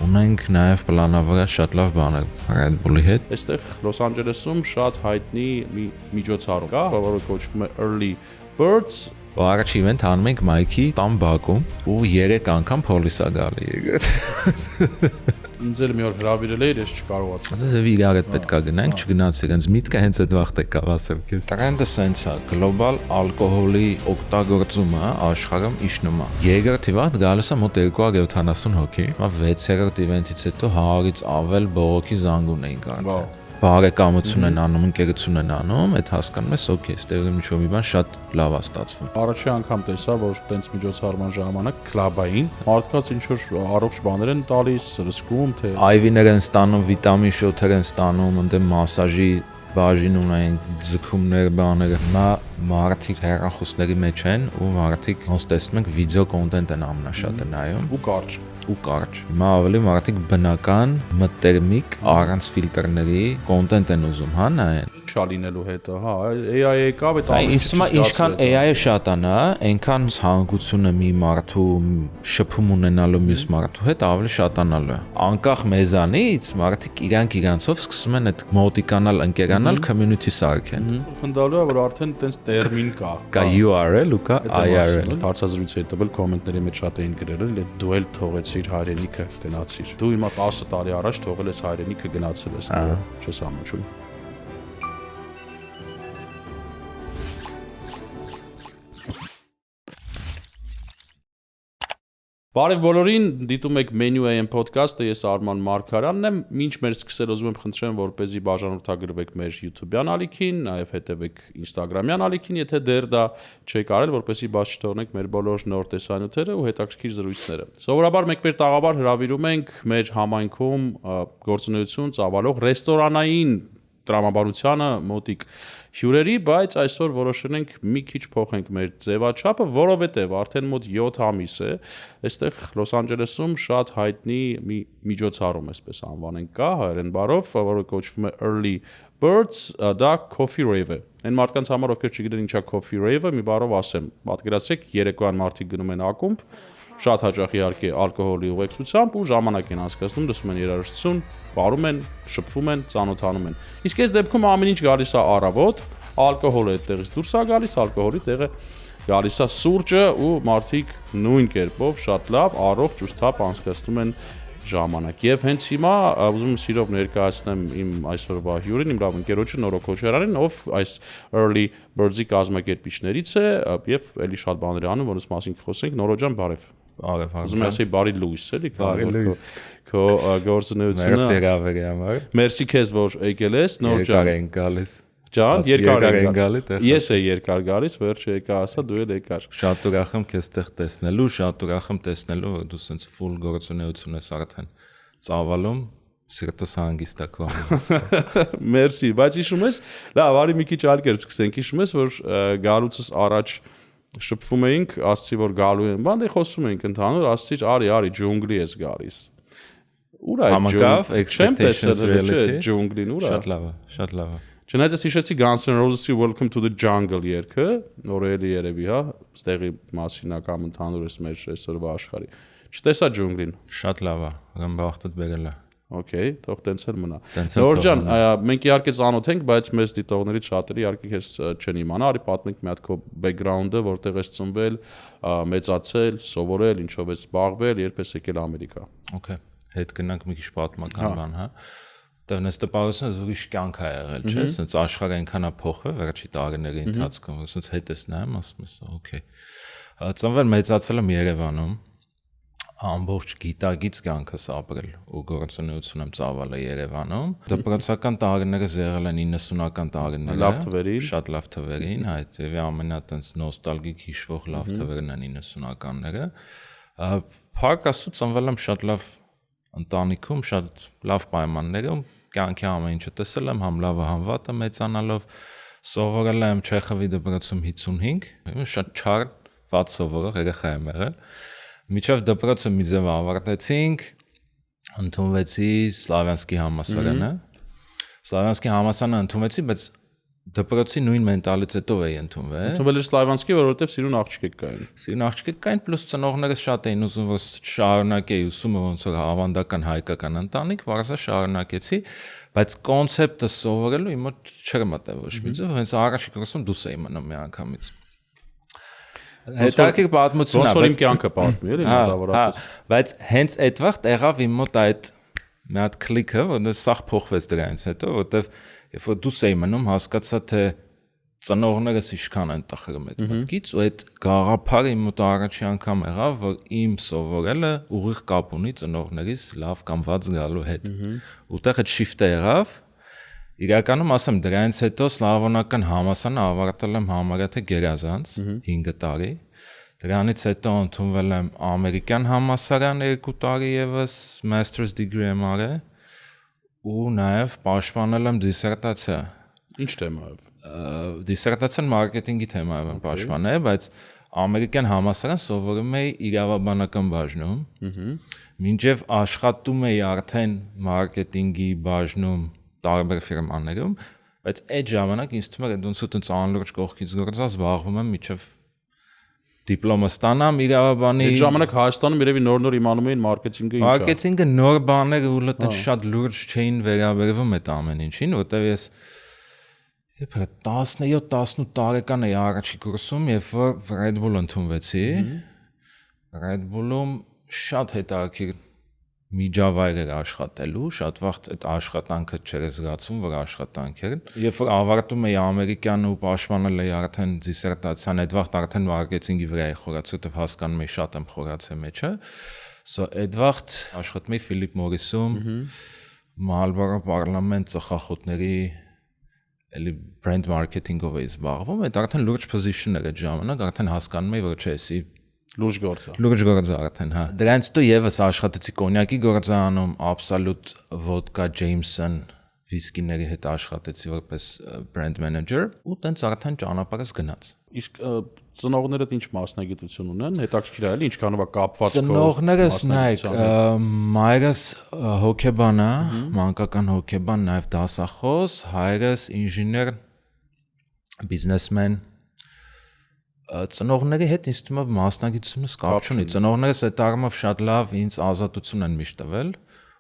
ունենք նաև պլանավորած շատ լավ բաներ Red Bull-ի հետ։ Այստեղ Լոս Անջելեսում շատ հայտնի մի միջոցառում կա, որը կոչվում է Early Birds։ Առաջ իվենթ անում ենք Մայքի տան բակում ու 3 անգամ փոլիս է գալի եկել։ Ինձ էլ մի օր հրավիրել էր, ես չկարողացա։ Դե իր հետ պետք է գնանք, չգնացի, ինձ միտքը հենց այդ վաղտ է կավասել քեզ։ Տրենդը սենց է, գլոբալ ալկոհոլի օգտագործումը աշխարհում իջնում է։ Երկրորդ իվենթ գալիս է մոտ 270 հոգի, 6-րդ իվենթից հետո 100-ից ավել բողոքի զանգուն էին կարծել։ Բարեկամություն են անում, ընկերություն են անում, այդ հասկանում ես, օքեյ, ստեղի միջով մի բան շատ լավ է ստացվում։ Առաջի անգամ տեսա, որ տենց միջոցառման ժամանակ քլաբային մարդկանց ինչ որ առողջ բաներ են տալիս, սրսկում, թե Այվիներ են ստանում, վիտամին շոթեր են ստանում, ընդ մասաժի բաժին ունեն, ձգումներ, բաներ։ Հիմա մարդիկ հեռախոսների մեջ են ու մարդիկ ոնց տեսնում ենք վիդեո կոնտենտ են ամենաշատը նայում ու կարճ։ Հիմա ավելի մարդիկ բնական, մտերմիկ, առանց ֆիլտրների կոնտենտ են ուզում, հա, նայեն։ Ինչա լինելու հետո, հա, AI-ը եկավ, այդ Ինձ թվում է ինչքան AI-ը շատանա, այնքան ցանկությունը մի մարդու շփում ունենալու մյուս մարդու հետ ավելի շատանալու է։ Անկախ մեզանից մարդիկ իրանցով սկսում են այդ մոտիկանալ, ընկերանալ, community սարքեն։ Խնդալու է, որ արդեն տենց տերմին կա։ Կա URL ու կա IRL։ Հարցազրույց հետ տվել կոմենտների մեջ շատ էին գրել, դու էլ թողեցիր հայրենիքը գնացիր։ Դու հիմա 10 տարի առաջ թողել ես հայրենիքը գնացել ես, չես ամաչում։ Բարև բոլորին, դիտում եք Menu AM podcast-ը, ես Արման Մարգարյանն եմ։ Մինչ մեր սկսել ուզում եմ խնդրեմ, որպեսզի բաժանորդագրվեք մեր YouTube-յան ալիքին, նաև հետևեք Instagram-յան ալիքին, եթե դեռ դա չեք արել, որպեսզի բաց չթողնեք մեր բոլոր նոր տեսանյութերը ու հետաքրքիր զրույցները։ Սովորաբար մեկ մեր տաղավար հրավիրում ենք մեր համայնքում գործունեություն ծավալող ռեստորանային տրամաբանությանը մոտիկ հյուրերի, բայց այսօր որոշել ենք մի քիչ փոխենք մեր ձևաչափը, որովհետև արդեն մոտ 7 ամիս է, այստեղ Լոս Անջելեսում շատ հայտնի մի միջոցառում, այսպես անվանենք, կա հայերեն բառով, որը կոչվում է Early Birds, դա coffee rave է։ Այն մարդկանց համար, ովքեր չգիտեն ինչա coffee rave-ը, մի բառով ասեմ, պատկերացրեք, երեկոյան մարդիկ գնում են ակումբ, շատ հաճախ իհարկե ալկոհոլի ուղեկցությամբ ու ժամանակ են անցկացնում, դասում են երաժշտություն, բարում են, շփվում են, ծանոթանում են։ Իսկ այս դեպքում ամեն ինչ գալիս է առավոտ, ալկոհոլը այդտեղից դուրս է գալիս, ալկոհոլի տեղը գալիս է սուրճը ու մարդիկ նույն կերպով շատ լավ, առողջ ու սթափ անցկացնում են ժամանակ։ Եվ հենց հիմա ուզում եմ սիրով ներկայացնեմ իմ այսօրվա հյուրին, իմ լավ ընկերոջը Նորո Քոչարյանին, ով այս Early Birds-ի կազմակերպիչներից է եւ էլի շատ բաներ անում, որոնց մասին կխոսենք։ Նորո ջան, բարև։ Բարև։ Ուզում եմ ասել բարի լույս, էլի, բարի լույս։ Քո գործունեությունը։ Մերսի գավերի համար։ Մերսի քեզ, որ եկել ես, Նոր ջան։ Երկար են գալիս։ Ջան, երկար են գալի տեղ։ Ես եմ երկար գալիս, վերջը եկա ասա, դու էլ եկար։ Շատ ուրախ եմ քեզ տեղ տեսնելու, շատ ուրախ եմ տեսնելու, որ դու սենց full գործունեություն ես արդեն ծավալում, սիրտս հանգիստ է քո համար։ Մերսի, բայց հիշում ես, լավ, արի մի քիչ այլ կերպ սկսենք, հիշում ես, որ գալուցս առաջ շփվում էինք, ասացի, որ գալու եմ, բան դե խոսում էինք ընդհանուր, ասացի, արի, ջունգլի ես գալիս։ Ուր է Համակավ, expectations reality, ջունգլին ուր է։ Շատ լավ է, շատ լավ է։ Չնայած ես հիշեցի Guns N' Roses-ի Welcome to the Jungle երգը, նորելի երևի, հա, ստեղի մասին ակամ ընդհանուր ես մեր այսօրվա աշխարհի։ Չտեսա ջունգլին։ Շատ լավ է, ռմբախտդ բերել է։ Okay, թող տենց էլ մնա։ Նոր ջան, մենք իհարկե ծանոթ ենք, բայց մեզ դիտողներից շատերը իհարկե քեզ չեն իմանա, արի պատմենք մի հատ քո բեքգրաունդը, որտեղ ես ծնվել, մեծացել, սովորել, ինչով ես զբաղվել, երբ ես եկել Ամերիկա։ Okay, հետ գնանք մի քիչ պատմական բան, հա։ Տենես տպավորությունը ուրիշ կյանք է եղել, չէ՞, ասենց աշխարհը այնքան է փոխվել վերջի տարիների ընթացքում, ասենց հետ ես նայում, ասում ես, okay։ Ծնվել մեծացել եմ Երևանում, ամբողջ գիտագից կյանքս ապրել ու գործունեություն եմ ծավալել Երևանում։ Դպրոցական տարիներս եղել են 90-ական տարիները։ Լավ թվերին, շատ լավ թվերին, հայտեւի ամենատենց նոստալգիկ հիշվող լավ թվերն են 90-ականները։ Փառք Աստծո ծնվել եմ շատ լավ ընտանիքում, շատ լավ պայմաններում, կյանքի ամեն ինչը տեսել եմ, համ լավը, համ վատը մեծանալով, սովորել եմ Չեխովի դպրոցում 55, շատ չար, վատ սովորող երեխա եմ եղել։ Միջև դպրոցը մի ձև ավարտեցինք, ընդունվեցի Սլավյանսկի համալսարանը։ Սլավյանսկի համալսարանը ընդունվեցի, բայց դպրոցի նույն մենտալիտետով էի ընդունվել։ Ընդունվել էր Սլավյանսկի, որովհետև սիրուն աղջիկ կային։ Սիրուն աղջիկ կային, պլյուս ծնողներս շատ էին ուզում որ շարունակեի ուսումը ոնց որ ավանդական հայկական ընտանիք, բարձր շարունակեցի, բայց կոնցեպտը սովորելու իմ մոտ չէր մտել ոչ մի ձև, հենց առաջի կուրսում դուրս էի մնում մի անգամից։ Հետաքրքիր պատմություն է, ոնց որ իմ կյանքը պատմի, էլի մոտավորապես։ Բայց հենց այդ վաղ եղավ իմ մոտ այդ մի հատ կլիկը, որ սաղ փոխվեց դրանից հետո, որտեվ երբ որ դուրս էի մնում, հասկացա թե ծնողներս ինչքան են տխրում այդ մտքից, ու այդ գաղափարը իմ մոտ առաջի անգամ եղավ, որ իմ սովորելը ուղիղ կապ ունի ծնողներիս լավ կամ վատ զգալու հետ։ Ուտեղ այդ շիֆտը եղավ։ Իրականում ասեմ, դրանից հետո սլավոնական համալսարանը ավարտել եմ համարյա թե գերազանց 5 տարի։ Դրանից հետո ընդունվել եմ ամերիկյան համալսարան 2 տարի եւս master's degree եմ արել ու նաև պաշտպանել եմ դիսերտացիա։ Ինչ թեմայով։ Դիսերտացիան մարքեթինգի թեմայով եմ պաշտպանել, բայց ամերիկյան համալսարան սովորում էի իրավաբանական բաժնում։ Մինչև աշխատում էի արդեն մարքեթինգի բաժնում տարբեր ֆիրմաներում, բայց այդ ժամանակ ինձ թվում էր ոնց որ անլուրջ կողքից գործած զբաղվում եմ միջև դիպլոմը ստանամ իրավաբանի։ Այդ ժամանակ Հայաստանում երևի նոր իմանում էին մարքեթինգը ինչա։ Մարքեթինգը նոր բան էր ու լրիվ շատ լուրջ չէին վերաբերվում այդ ամեն ինչին, որտեղ ես 17-18 տարեկան էի առաջի կուրսում, երբ որ Red Bull ընդունվեցի։ Red Bull-ում շատ հետաքրքիր միջավայր էր աշխատելու, շատ վաղ այդ աշխատանքը չէր զգացում, որ աշխատանք էր։ Երբ որ ավարտում էի ամերիկյան ու պաշտպանել էի արդեն դիսերտացիան, այդ վաղ արդեն մարքեթինգի վրա էի խորացել, որտեղ հասկանում էի շատ եմ խորացել մեջը։ So այդ վաղ աշխատում էի Philip Morris-ում, Marlboro Parlament ծխախոտների էլի brand marketing-ով էի զբաղվում, այդ արդեն լուրջ position էր այդ ժամանակ, արդեն հասկանում էի, որ չէ, էսի լուրջ գործ է։ Լուրջ գործ արդեն, հա։ Դրանից հետո եւս աշխատեցի կոնյակի գործանում, Absolut Vodka Jameson վիսկիների հետ աշխատեցի որպես brand manager ու տենց արդեն ճանապարհս գնաց։ Իսկ ծնողներդ ինչ մասնագիտություն ունեն, հետաքրքիր է, էլի ինչքանով է կապված քո։ Ծնողներս նայեք, մայրս հոկեբան է, մանկական հոկեբան, նաև դասախոս, հայրս ինժեներ, բիզնեսմեն։ Ծնողների հետ ինձ թվում է մասնագիտությունը կապ չունի։ Ծնողներս այդ առումով շատ լավ ինձ ազատություն են միշտ տվել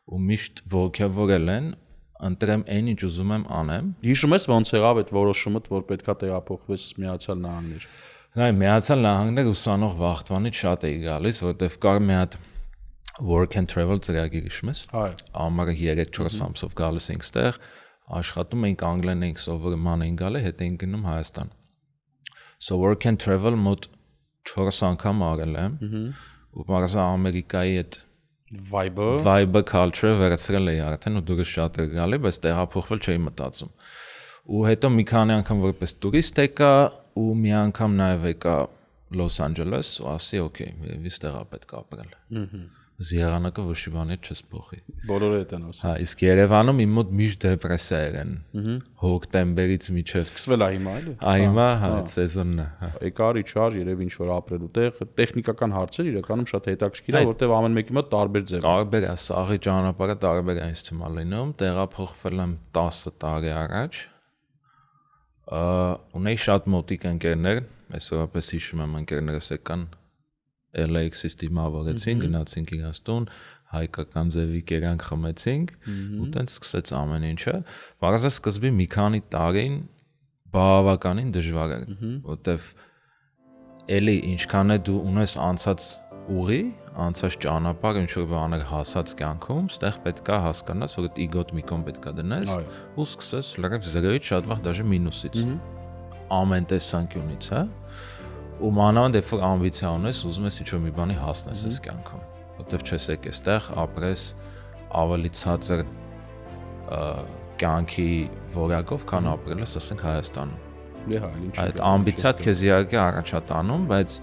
ու միշտ ողջավորել են, ընտրեմ այն ինչ ուզում եմ անեմ։ Հիշում ես ոնց եղավ այդ որոշումը, որ պետքա տեղափոխվես Միացյալ Նահանգներ։ Նայ Միացյալ Նահանգներ ուսանող վաղտվանից շատ էի գալիս, որովհետև կար մի հատ work and travel ծրագիր, հիշում ես։ Ամառը 3-4 ամսով գալիս էինք ստեղ, աշխատում էինք, անգլերեն էինք սովորում, էինք գալի, հետ էինք գնում Հայաստան։ So work and travel մոտ 4 անգամ արել եմ ու մարզա Ամերիկայի այդ vibe culture վերցրել էի արդեն ու դուրս շատ էր գալի, բայց տեղափոխվել չէի մտածում։ Ու հետո մի քանի անգամ որպես տուրիստ եկա ու մի անգամ նաև եկա Լոս Անջելես ու ասի օքեյ, ես տեղա պետք է ապրել։ Եղանակը ոչ մի բան չես փոխի։ Բոլորը այդ են ասում։ Հա, իսկ Երևանում իմ մոտ միշտ դեպրեսիա եղան։ Հոկտեմբերից մինչև սկսվել է հիմա, էլի։ Հիմա, հա, սեզոնն է։ Եկար իջար, երևի ինչ որ ապրելու տեղ, տեխնիկական հարցեր իրականում շատ հետաքրքիր է, որտեղ ամեն մեկի մոտ տարբեր ձև է։ Տարբեր է, սաղի ճանապարհը տարբեր է ինձ թվում է լինում, տեղափոխվել եմ 10 տարի առաջ։ Ունեի շատ մոտիկ ընկերներ, այսօրապես հիշում եմ ընկերներս եկան LAX-ից դիմավորեցին, գնացինք իրաց տուն, հայկական ձևի կերանք խմեցինք ու տենց սկսեց ամեն ինչը։ Բարձր սկզբի մի քանի տարին բավականին դժվար էր, որտեվ էլի ինչքան է դու ունես անցած ուղի, անցած ճանապարհ, ինչ որ բաներ հասած կյանքում, ստեղ պետքա հասկանաս, որ այդ իգոտ միկոն պետքա դնես ու սկսես լրիվ 0-ից շատ վաղ դաժե մինուսից։ Ամեն տեսանկյունից, հա։ Ու մանավանդ երբ որ ամբիցիա ունես, ուզում ես ինչ-որ մի բանի հասնես այս կյանքում, որտեվ չես եկել այստեղ ապրես ավելի ցածր կյանքի որակով, քան ապրել ես, ասենք Հայաստանում։ Այդ ամբիցիան քեզ իհարկե առաջատանում, բայց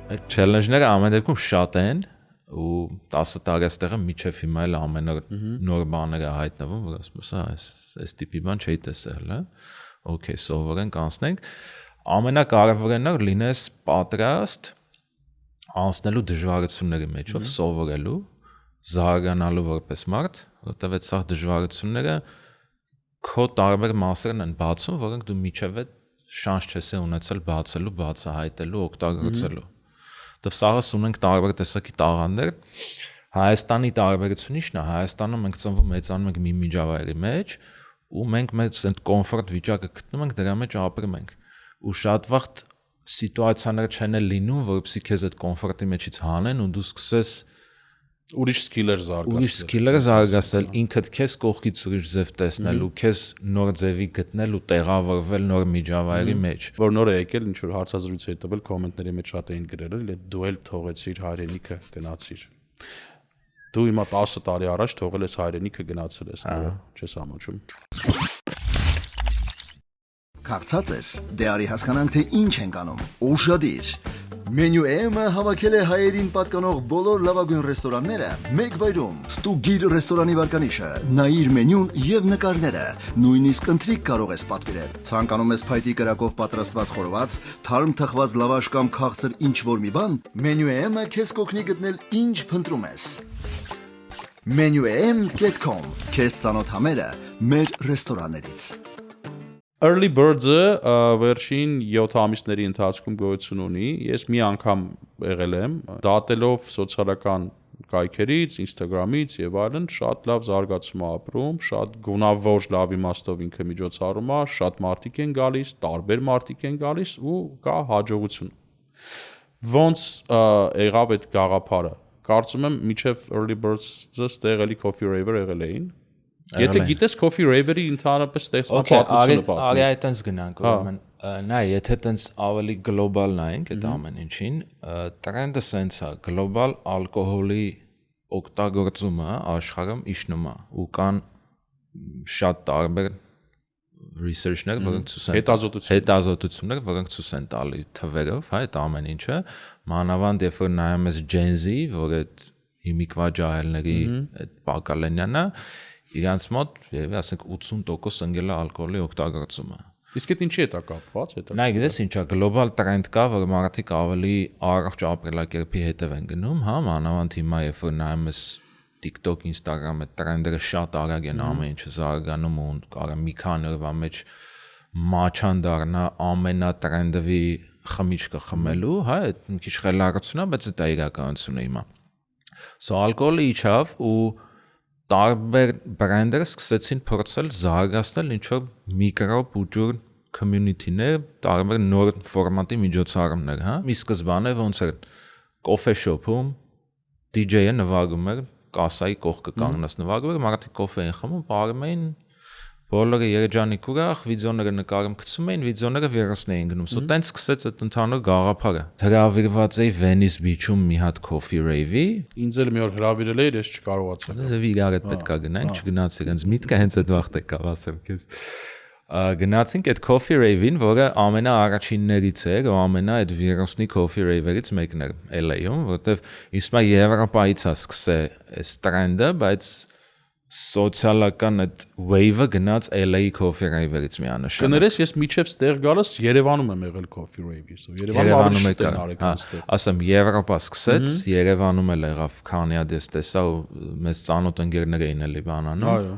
այդ challenge-ները ամեն դեպքում շատ են ու 10 տարի այստեղը միջև հիմա էլ ամեն օր նոր բաներ է հայտնվում, որ ասում ես, այս տիպի բան չէի տեսել, հա։ Okay, սովորենք, անցնենք։ Ամենակարևորն է լինես պատրաստ անցնելու դժվարությունների մեջով, սովորելու, զարգանալու որպես մարդ, որտեղ այդ սա դժվարությունները քո տարբեր մասերն են բացում, որոնք դու միջև այդ շանս չես ունեցել բացելու, բացահայտելու, օգտագործելու։ Դե սաղս ունենք տարբեր տեսակի տաղանդներ։ Հայաստանի տարբերությունը ի՞նչն է։ Հայաստանում մենք ծնվում մեծանում ենք մի միջավայրի մեջ, ու մենք մեծ այդ կոմֆորտ վիճակը գտնում ենք, դրա մեջ ապրում ենք։ Ու շատ վաղ սիտուացիաներ չեն լինում, որովհետեւ քեզ այդ կոմֆորտի մեջից հանեն ու դու սկսես ուրիշ սկիլեր զարգացնել, ինքդ քեզ կողքից ուրիշ ձև տեսնել ու քեզ նոր ձևի գտնել ու տեղավորվել նոր միջավայրի մեջ։ Որ նոր է եկել, ինչ որ հարցազրույց է տվել, կոմենտների մեջ շատ էին գրել, դու էլ թողեցիր հայրենիքը, գնացիր։ Դու հիմա 10 տարի առաջ թողել ես հայրենիքը, գնացել ես, չես ամաչում։ Քաղցած ես, դե արի հասկանանք, թե ինչ ենք անում։ Ուշադիր։ Menu AM-ը հավաքել է հայերին պատկանող բոլոր լավագույն ռեստորանները մեկ վայրում։ Ստուգիր ռեստորանի վարկանիշը, նայիր մենյուն եւ նկարները, նույնիսկ ընթրիք կարող ես պատվիրել։ Ցանկանում ես փայտի կրակով պատրաստված խորոված, թարմ թխված լավաշ կամ քաղցր ինչ-որ մի բան, Menu AM-ը քեզ կօգնի գտնել ինչ փնտրում ես։ menuam.com Քեզ ծանոթ համերը մեր ռեստորաններից։ Early Birds-ը վերջին 7 ամիսների ընթացքում գոյություն ունի։ Ես մի անգամ եղել եմ, դատելով սոցիալական կայքերից, Instagram-ից եւ այլն, շատ լավ զարգացում է ապրում, շատ գունավոր լավ իմաստով ինքը միջոցառում է, շատ մարդիկ են գալիս, տարբեր մարդիկ են գալիս ու կա հաջողություն։ Ոնց եղավ այդ գաղափարը։ Կարծում եմ միջև Early Birds-ը ստեղ էլի Coffee Raver եղել էին։ Եթե գիտես Coffee Raver-ի ընդհանրապես ստեղծման պատմությունը պատմում։ Արի այտենց գնանք, ուրեմն նայ, եթե այտենց ավելի գլոբալ նայենք այդ ամեն ինչին, տրենդը սենց է, գլոբալ ալկոհոլի օգտագործումը աշխարհում իջնում է ու կան շատ տարբեր research-ներ, որոնք ցույց են հետազոտություններ, որոնք ցույց են տալի թվերով, հա, այդ ամեն ինչը, մանավանդ երբ որ նայում ես Gen Z, որ այդ հիմիկվա ջահելների այդ բակալենյանա իրանց մոտ, ասենք 80% ընկել է ալկոհոլի օգտագործումը։ Իսկ այդ ինչի է դա կապված հետո։ Նայ, գիտես ինչա, գլոբալ տրենդ կա, որ մարդիկ ավելի առողջ ապրելակերպի հետև են գնում, հա, մանավանդ հիմա երբ որ նայում ես TikTok, Instagram այդ տրենդերը շատ արագ են ամեն ինչը զարգանում ու կարա մի քանի օրվա մեջ մաչան դառնա ամենատրենդովի խմիչքը խմելու, հա, այդ մի քիչ խելառություն է, բայց դա իրականությունը հիմա։ Սա ալկոհոլը իջավ ու տարբեր բրենդերը սկսեցին փորձել զարգացնել ինչ-որ միկրո բուջուր community-ներ, տարբեր նոր ֆորմատի միջոցառումներ, հա։ Մի սկզբանե ոնց էր կոֆե շոփում DJ-ը նվագում էր, կասայի կողքը կանգնած նվագում էր, մարդիկ կոֆե էին խմում, բարում էին, բոլորը երջանիկ ուրախ, վիդեոները նկարում գցում էին, վիդեոները վիրուսն էին գնում։ Սա տենց սկսեց այդ ընդհանուր գաղափարը։ Հրավիրված էի Venice Beach-ում մի հատ coffee rave-ի։ Ինձ էլ մի օր հրավիրել էիր, ես չկարողացա։ Իրար հետ պետք է գնանք, չգնացի, հենց միտքը հենց այդ վաղ եկավ, ասեմ քեզ։ Գնացինք այդ coffee rave-ին, որը ամենաառաջիններից էր, ու ամենա այդ վիրուսնի coffee rave-երից մեկն էր LA-ում, որտեվ իսկա Եվրոպայից է սկսել այս տրենդը, բայց սոցիալական այդ wave-ը գնաց LA-ի coffee rave-երից միանշանակ։ Կներես, ես միջև ստեղ գալս Երևանում եմ եղել coffee rave-ից, Երևանում շատ են արել այստեղ։ Ասեմ, Եվրոպա սկսեց, Երևանում էլ եղավ, քանի հատ տեսա ու մեծ ծանոթ ընկերներ էին էլի բանանում։ Այո։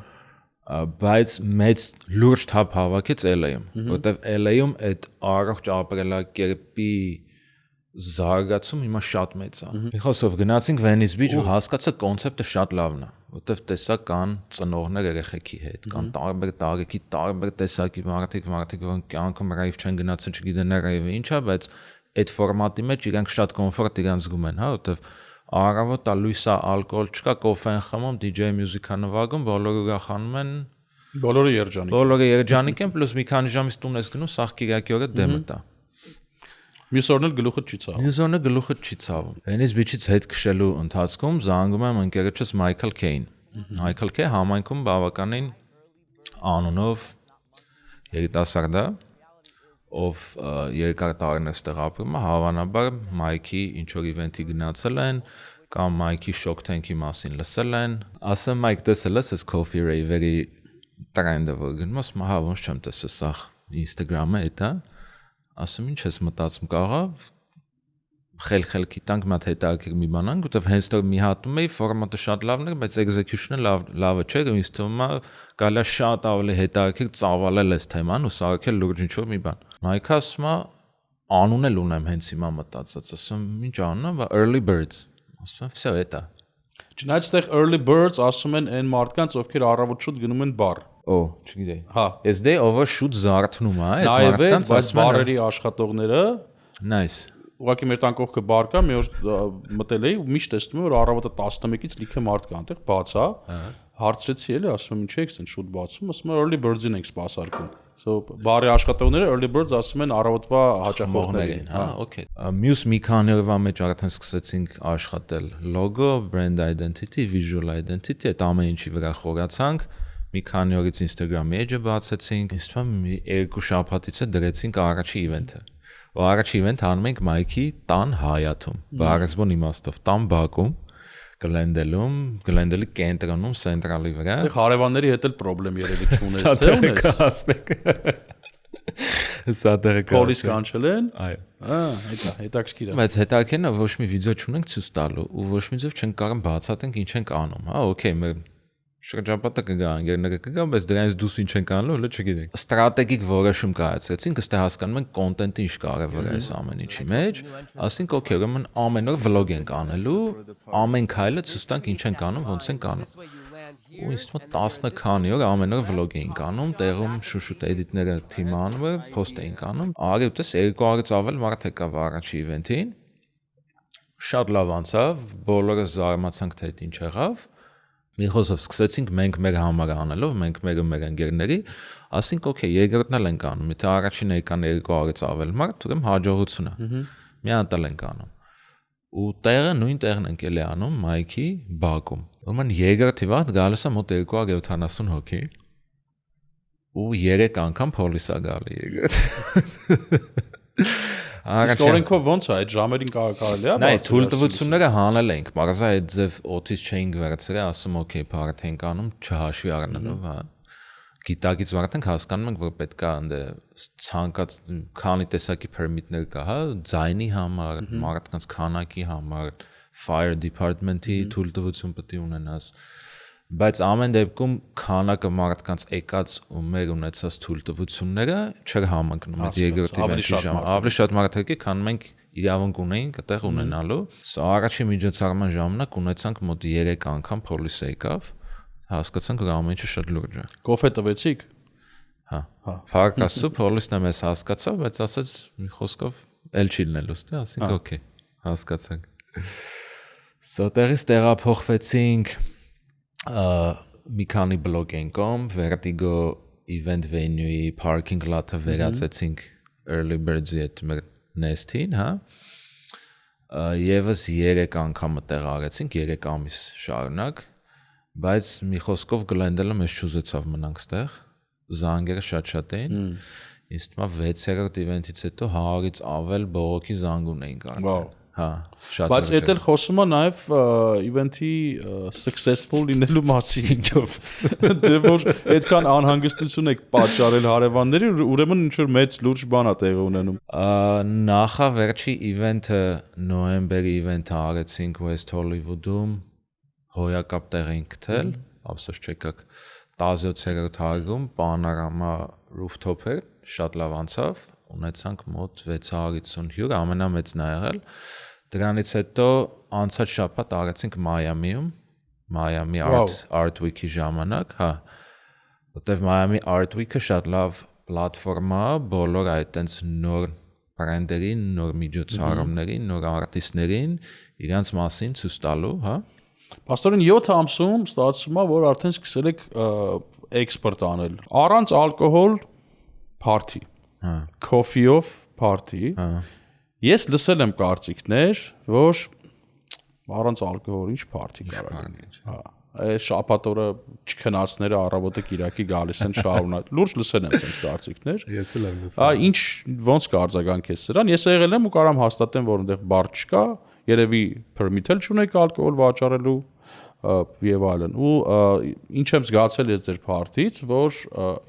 Բայց մեծ լուրջ թափ հավաքեց LA-ում, որտեվ LA-ում այդ առողջ ապրելակերպի զարգացում հիմա շատ մեծ է։ Մի խոսքով գնացինք Venice Beach ու հասկացա կոնցեպտը շատ լավն է, որտեվ տեսա կան ծնողներ երեխեքի հետ, կան տարբեր տարեկի, տարբեր տեսակի մարդիկ, որոնք կյանքում ռայվ չեն գնացել, չգիտեն ռայվը ինչ է, բայց այդ ֆորմատի մեջ իրանք շատ կոմֆորտ իրանք զգում են, հա, որտեվ առավոտ է լույսա ալկոհոլ չկա, կոֆե են խմում, DJ մյուզիկա նվագում, բոլորը ուրախանում են, բոլորը երջանիկ են, պլյուս մի քանի ժամից տուն ես գնում, սաղ կիրակի օրը դեմը տա։ Մյուս օրն էլ գլուխը չի ցավում։ Venice Beach-ից հետ քշելու ընթացքում զանգում եմ ընկերոջս Michael Caine։ Michael Caine համայնքում բավականին անունով երիտասարդ է, ով երկար տարիներ ստեղ ապրում է, հավանաբար Mike-ի ինչ-որ իվենթի գնացել են, կամ Mike-ի Shock Tank-ի մասին լսել են։ Ասեմ Mike տեսել ես Coffee Rave-երի տրենդը, որ գնում ես, հա, ոնց չեմ տեսել, սա Instagram-ը է դա։ Ասում ինչ ես մտածում, կարա խելքի տանք մատ հետաքրքիր մի բան անք, որտեվ հենց որ մի հատում էի ֆորմատը շատ լավն էր, բայց execution-ը լավը չէր, ինձ թվում է կարելի է շատ ավելի հետաքրքիր ծավալել այս թեման ու սարքել լուրջ ինչ-որ մի բան։ Նայքը ասում է անուն էլ ունեմ հենց հիմա մտածած, ասում ինչ անունը, Early Birds, ասում եմ, всё это։ Չնայած այդտեղ Early Birds ասում են այն մարդկանց, ովքեր առավոտ շուտ գնում են բար։ Օ, չգիտեի։ Հա։ Ես դե ով շուտ զարթնում է, այդ Նաև է, մարդկանց բայց բարերի աշխատողները nice։ Ուղղակի մեր տան կողքը բար կա, մի օր մտել էի ու միշտ տեսնում եմ, որ առավոտը 11-ից լիքը մարդ կա այնտեղ, բաց է։ Հարցրեցի էլի, ասում եմ, ինչի՞ եք ցեն շուտ բացում, ասում եմ, Early Birds-ին ենք սպասարկում։ So բարի աշխատողները Early Birds ասում են առավոտվա հաճախորդներին, հա, okay։ Մյուս մի քանի օրվա մեջ արդեն սկսեցինք աշխատել logo, brand identity, visual identity, այդ ամեն ինչի վրա խորացանք։ Մի քանի օրից Instagram page-ը բացեցինք, ինձ թվում է երկու շաբաթից է դրեցինք առաջի event-ը։ Ու առաջի event անում ենք Մայքի տան Հայաթում, բարձրոն իմաստով տան Բաքում, Գլենդելի կենտրոնում սենտրալի վրա։ Դե հարևանների հետ էլ խնդրեմ երևի չունես, թե ունես։ Սատերը Պոլիս կանչել են։ Այո։ Հետաքրքիր է։ Բայց հետաքրքիրն է ոչ մի վիդեո չունենք ցույց տալու ու ոչ մի ձև չենք կարող բացատրենք ինչ ենք անում, հա, օքեյ, մեր շրջապատը կգա, ընկերները կգա, բայց դրանից դուրս ինչ ենք անելու, հələ չգիտենք։ Ստրատեգիկ որոշում կայացրեցինք, ըստ հասկանում ենք կոնտենտը ինչ կարևոր է այս ամեն ինչի մեջ, ասենք օքեյ, ուրեմն ամեն օր վլոգ ենք անելու, ամեն քայլը ցույց տանք ինչ ենք անում, ոնց ենք անում։ Ու ինձ թվում է 10 քանի օր ամեն օր վլոգ էինք անում, տեղում շուշուտ էդիտները թիմը անում էր, post էինք անում։ Արի ուտես 2 օրից ավել մարդ եկավ առաջի իվենթին։ Շատ լավ անցավ, բոլորը զարմացանք թե դա ինչ եղավ։ Մի խոսով սկսեցինք մենք մեր համար անելով, մենք մեր ընկերների, ասինք օքեյ, երկրորդն էլ ենք անում, եթե առաջինը եկան 2 օրից ավել մարդ, ուրեմն հաջողություն է։ Մի հատ էլ ենք անում։ Ու տեղը նույն տեղն ենք էլի անում Մայքի Բաքում։ Ուրեմն երկրորդի վաղ գալիս է մոտ 270 հոգի։ Ու 3 անգամ փոլիսա գալի երկրորդ։ Իսկ օրենքով ոնց է, այդ ժամերին կարելի է։ Նայ, թույլտվությունները հանել ենք, բայց այդ ձև օթից չէինք վերցրել, ասում օքեյ, party ենք անում, չհաշվի առնելով, հա։ Գիտակից արդեն հասկանում ենք, որ պետք է ընդ ցանկած քանի տեսակի permit-ներ կա, հա, ձայնի համար, մարդկանց քանակի համար, fire department-ի թույլտվություն պետք է ունենաս։ Բայց ամեն դեպքում քանակը մարդկանց եկած ու մեր ունեցած թույլտվությունները չէր համընկնում այդ երկրորդ իվենթի ժամանակ։ Ավելի շատ մարդ եկի, քան մենք իրավունք ունեինք այդտեղ ունենալու։ Սա առաջի միջոցառման ժամանակ ունեցանք մոտ 3 անգամ police եկավ, հասկացանք, որ ամեն ինչը շատ լուրջ է։ Կոֆե տվեցիք։ Հա։ Փառք Աստծո, police-ն է մեզ հասկացավ, բայց ասաց մի խոսքով էլ չի լինելուց, դե ասենք օքեյ, հասկացանք։ Սոտերից տեղափոխվեցինք մի քանի բլոկ ենկոմ, Vertigo event venue-ի parking lot-ը վերածեցինք Early Birds-ի հետ մեր nest-ին, հա։ Եվս 3 անգամ տեղ արեցինք 3 ամիս շարունակ, բայց մի խոսքով Glendale-ը մեզ չուզեցավ մնանք ստեղ, զանգերը շատ էին։ Ինձ թվում է 6-րդ event-ից հետո 100-ից ավել բողոքի զանգ ունեինք արդեն։ Հա, շատ։ Բայց էդ էլ խոսում է նաև event-ի successful լինելու մասին, ինչով։ Դե որ այդքան անհանգստություն եք պատճառել հարևանների, ուրեմն ինչ որ մեծ լուրջ բան է տեղի ունենում։ Նախավերջի event-ը նոյեմբերի event-ը արեցինք West Hollywood-ում, հոյակապ տեղ ենք գտել, ափսոս չեկակ 17-րդ հարկում պանորամա rooftop-էր, շատ լավ անցավ, ունեցանք մոտ 650 հյուր, ամենամեծն է եղել։ Դրանից հետո անցած շաբաթ արեցինք Մայամիում, Miami Art Week-ի ժամանակ, հա, որտեվ Miami Art Week-ը շատ լավ պլատֆորմա է բոլոր այդ տենց նոր բրենդերին, նոր միջոցառումներին, նոր արտիստներին իրանց մասին ցույց տալու, հա։ Պաստորին 7 ամսում ստացվում է, որ արդեն սկսել եք էքսպորտ անել։ Առանց ալկոհոլ party, coffee-ով party։ Ես լսել եմ կարծիքներ, որ առանց ալկոհոլի ինչ party կարող լինի։ Հա, այս շաբաթօրը չքնածները առավոտը Կիրակի գալիս են շարունակ։ Լուրջ լսել եմ այս կարծիքներ։ Ես էլ եմ լսել։ Ինչ ոնց կարձագանք ես սրան։ Ես եղել եմ ու կարամ հաստատեմ, որ այնտեղ բար չկա, երևի permit-էլ չունեք ալկոհոլ վաճառելու, եւ այլն։ Ու ինչ եմ զգացել ես ձեր party-ից, որ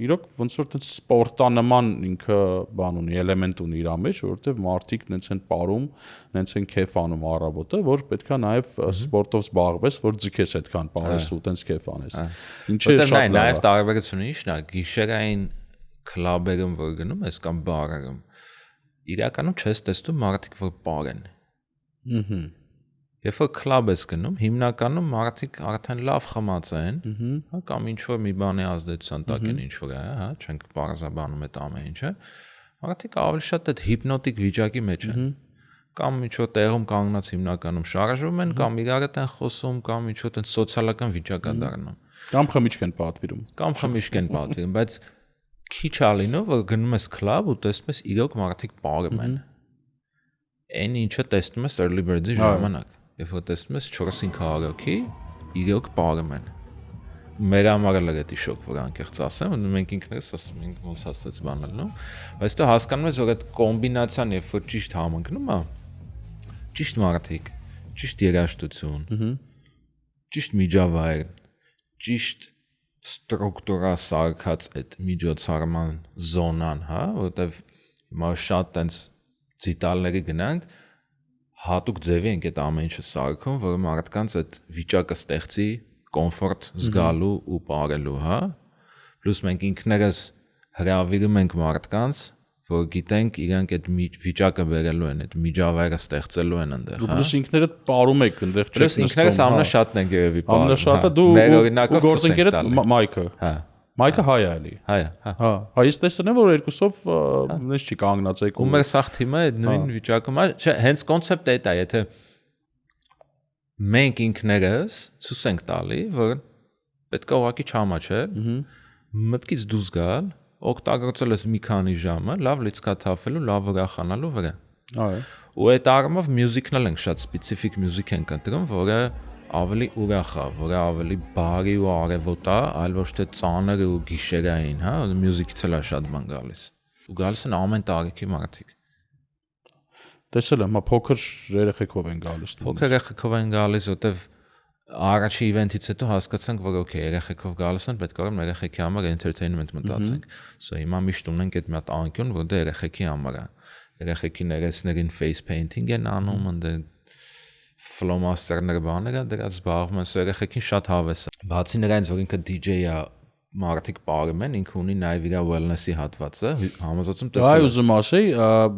իրոք ոնց որ այդպես սպորտանման ինքը բան ունի, էլեմենտ ունի իր մեջ, որովհետեւ մարդիկ նենց են ապարում, նենց են քեֆ անում առավոտը, որ պետքա նաեւ սպորտով զբաղվես, որ ձգես այդքան ապարես ու տենց քեֆ անես։ Ինչը շատ լավ է։ Նաեւ տարբերությունը ի՞նչն է, գիշերային քլաբերում որ գնում ես կամ բարերում, իրականում չես տեսնում մարդիկ որ բարեն։ Երբ որ քլաբ ես գնում, հիմնականում մարդիկ արդեն լավ խմած են, հա, կամ ինչ որ մի բանի ազդեցության տակ են ինչ որ, հա, չենք բարձաբանում այդ ամեն ինչը, մարդիկ ավելի շատ այդ հիպնոտիկ վիճակի մեջ են, կամ ինչ որ տեղում կանգնած հիմնականում շարժվում են, կամ իրար հետ են խոսում, կամ ինչ որ այդ սոցիալական վիճակ է դառնում, կամ խմիչք են պատվիրում, բայց քիչ ալինով որ գնում ես քլաբ ու տեսնում ես իրոք մարդիկ բարում են, այն ինչը տեսնում ես early bird-ի ժամանակ Երբ որ տեսնում ես 4-5 հոգի, իրոք բարում են։ Մեր համար էլ է դա շոկ, որ անկեղծ ասեմ, ու մենք ինքներս ասում ենք ոնց ասած բանել, նո։ Բայց դու հասկանում ես, որ այդ կոմբինացիան, երբ որ ճիշտ համընկնում է, ճիշտ մարդիկ, ճիշտ երաժշտություն, ճիշտ միջավայր, ճիշտ ստրուկտուրա սարքած այդ միջոցառման զոնան, հա, որտեվ հիմա շատ տենց դիտալների գնանք հատուկ ձևի ենք այդ ամեն ինչը սարքում, որ մարդկանց այդ վիճակը ստեղծի կոմֆորտ զգալու ու ապրելու, հա։ Պլյուս մենք ինքներս հրավիրում ենք մարդկանց, որ գիտենք իրենք այդ վիճակը բերելու են, այդ միջավայրը ստեղծելու են այնտեղ, հա։ Դու պլյուս ինքներդ ապարում եք այնտեղ չեք նստում։ Ինքներս ամենաշատն ենք երևի ապարում։ Ամենաշատը դու գործընկերդ Մայքը։ Հա։ Մայքը հայ է էլի։ Հայ է, հա։ Հա, հայից տեսնեմ որ երկուսով նես չի կանգնած եք։ Ու մեր սախ թիմը այդ նույն վիճակում է, չէ, հենց կոնցեպտը այդ է, եթե մենք ինքներս ցույց ենք տալի, որ պետք է ուղղակի չհամաչել, մտքից դուրս գալ, օգտագործել ես մի քանի ժամը, լավ լիցքաթափելու, լավ ուրախանալու վրա։ Այո։ Ու այդ առումով մյուզիկն էլ ենք շատ սպეციფიկ մյուզիկ ենք ընտրում, որը ավելի ուրախ է, որը ավելի բարի ու արևոտ է, այլ ոչ թե ծանր ու գիշերային, հա, մյուզիկից էլ է շատ բան գալիս։ Ու գալիս են ամեն տարիքի մարդիկ։ Տեսել եմ, փոքր երեխեքով են գալիս։ Փոքր երեխեքով են գալիս, որտեվ առաջի իվենթից հետո հասկացանք, որ օքեյ, երեխեքով գալիս են, պետք է որ երեխեքի համար entertainment մտածենք։ So հիմա միշտ ունենք այդ մի հատ անկյուն, որ դա երեխեքի համար է։ Երեխեքի ներեսներին face painting են անում, ընդ ֆլոմաստերներ բաները դրանց զբաղվում են, երեխեքին շատ հավես է։ Բացի նրանից, որ ինքը DJ է, մարդիկ բարում են, ինքը ունի նաև իր wellness-ի հատվածը, համոզոցում տեսա։ Այ ուզում ասեի,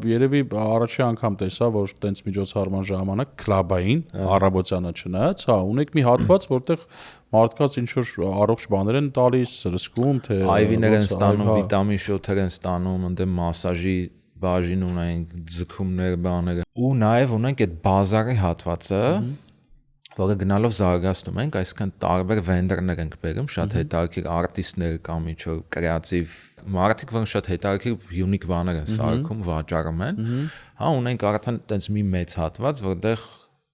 երևի առաջի անգամ տեսա, որ տենց միջոցառման ժամանակ քլաբային առավոտյանը չնայած, հա, ունեք մի հատված, որտեղ մարդկանց ինչ որ առողջ բաներ են տալիս, սրսկում, թե IV-ներ են ստանում, վիտամին շոթեր են ստանում, ընդ մասաժի բաժին ունենք, ձգումներ, բաները։ Ու նաև ունենք այդ բազարի հատվածը, որը գնալով զարգացնում ենք, այսինքն տարբեր վենդերներ ենք բերում, շատ հետաքրքիր արտիստներ կամ ինչ որ կրեատիվ մարդիկ, որոնք շատ հետաքրքիր յունիկ բաներ են սարքում, վաճառում են։ Հա, ունենք արդեն տենց մի մեծ հատված, որտեղ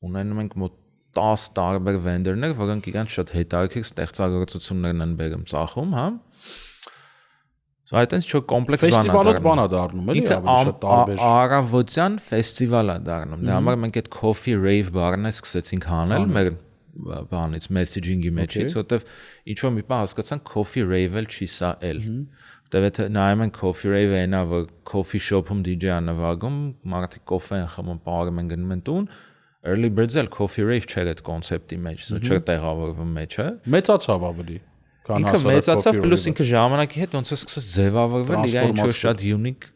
ունենում ենք մոտ 10 տարբեր վենդերներ, որոնք իրանց շատ հետաքրքիր ստեղծագործություններն են բերում ծախում, հա։ Այդտենց չէ կոմպլեքս բան է։ Ֆեստիվալոտ բան է դառնում, էլի, ավելի շատ տարբեր։ Առավոտյան ֆեստիվալ է դառնում։ Դրա համար մենք այդ coffee rave bar-ն սկսեցինք հանել մեր բանից, messaging-ի մեջից, որտեվ ինչ որ մի բան հասկացանք coffee rave-ել չի սա էլ։ Որտեվ եթե նայում են coffee rave-ը այնա, որ coffee shop-ում DJ-ը նվագում, մարդիկ կոֆե են խմում, բարում են գնում են տուն, early birds-ը coffee rave չէր այդ կոնցեպտի մեջ, չէր տեղավորվում մեջը։ Մեծացավ ավելի։ Ինքը մեծացավ, պլյուս ինքը ժամանակի հետ ոնց է սկսեց ձևավորվել, իր ինչ-որ շատ յունիկ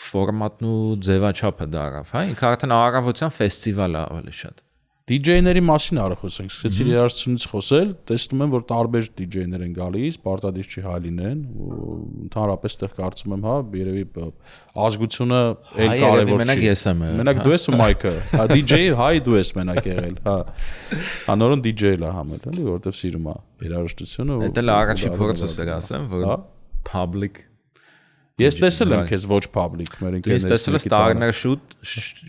ֆորմատն ու ձևաչափը դարավ, հա, ինքը արդեն առավոտյան ֆեստիվալ է ավելի շատ։ DJ-ների մասին արը խոսենք, սկսեցի երաժշտությունից խոսել, տեսնում եմ, որ տարբեր DJ-ներ են գալիս, պարտադիր չի հայ լինեն, ընդհանրապես տեղ կարծում եմ, հա, երևի ազգությունը էլ կարևոր չի։ Մենակ ես եմ։ Մենակ դու ես ու Մայքը, հա, DJ հայ դու ես մենակ եղել, հա։ Անորոն DJ-ը լա համել, էլի, որովհետև սիրում է երաժշտությունը։ Դա էլ առաջի փորձս էր ասեմ, որ public Ես տեսել եմ քեզ ոչ public, մեր ինքներս։ Ես տեսել եմ տարիներ շուտ,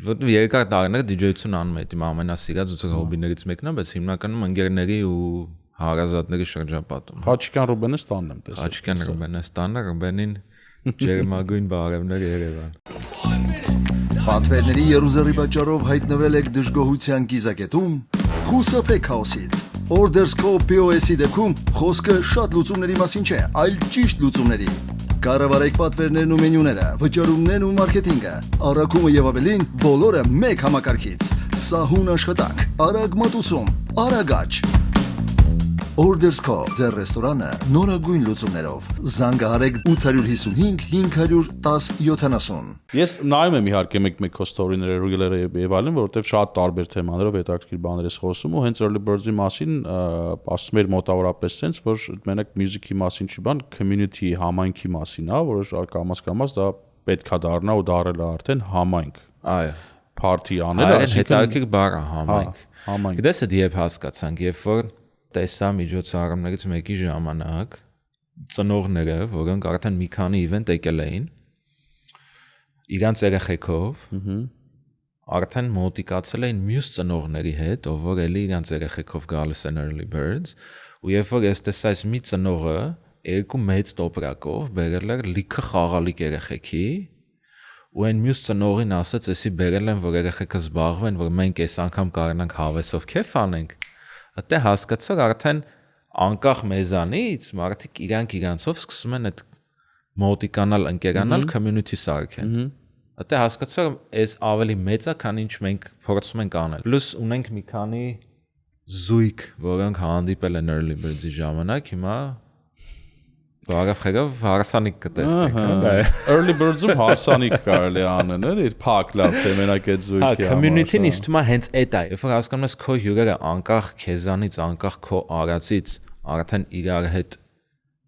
որտեղ երկար տարիներ DJ-ություն անում եմ, իմ ամենասիրած ու հոբիներից մեկն է, բայց հիմնականում ընկերների ու հարազատների շրջապատում։ Խաչիկյան Ռուբենստանն եմ տեսել։ Խաչիկյան Ռուբենստանը, Ռուբենին ջերմագույն բարևներ Երևան։ Պատվերների երուզերի պատճառով հայտնվել եք դժգոհության կիզակետում, խուսափեք քաոսից։ Ordersco POS-ի դեպքում խոսքը շատ լուծումների մասին չէ, այլ ճիշտ լուծումների։ Կառավարեք պատվերներն ու մենյուները, վճարումներն ու մարքեթինգը, առաքումը եւ ավելին բոլորը մեկ համակարգից։ Սահուն աշխատանք, արագ մատուցում, արագ աճ։ Ordersco ձեր ռեստորանը նորագույն լուծումներով։ Զանգահարեք 855 510 70։ Ես նայում եմ իհարկե մեկ քո ստորիները, ռիլերը եւ այլն, որովհետեւ շատ տարբեր թեմաներով հետաքրքիր բաներ ես խոսում ու հենց early birds-ի մասին ասում եմ մոտավորապես sense, որ մենակ music-ի մասին չի բան, community համայնքի մասին, հա, որ կամաց դա պետքա դառնա ու դարել է արդեն համայնք։ Այո։ Party անել, այսինքն հետաքրքիր բառ է համայնք։ Համայնք։ Գիտես այդ երբ հասկացանք, երբ որ տեսա միջոցառումներից մեկի ժամանակ ծնողները, որոնք արդեն մի քանի event եկել էին, իրանց երեխեքով, արդեն մոտիկացել էին մյուս ծնողների հետ, ով որ էլի իրանց երեխեքով գալիս են early birds, ու երբ որ ես տեսա այս մի ծնողը երկու մեծ տոպրակով բերել էր լիքը խաղալիք երեխեքի, ու այն մյուս ծնողին ասաց, էսի բերել են, որ երեխեքը զբաղվեն, որ մենք այս անգամ կարողանանք հավեսով քեֆ անենք։ Դե հասկացա արդեն անկախ մեզանից մարդիկ իրանցով սկսում են այդ մոտիկանալ, ընկերանալ community սարքեն։ Դե հասկացա այս ավելի մեծ է, քան ինչ մենք փորձում ենք անել։ Պլյուս ունենք մի քանի զույգ, որոնք հանդիպել են early birds-ի ժամանակ, հիմա բարախերով հարսանիք կտեսնենք։ Early birds-ում հարսանիք կարելի անել, իր փակ լավ թե մենակ այդ զույգի համար։ Community-ն իսկ թվում է հենց այդ է։ Երբ որ հասկանում ես քո հյուրերը անկախ քեզանից, անկախ քո արածից, արդեն իրար հետ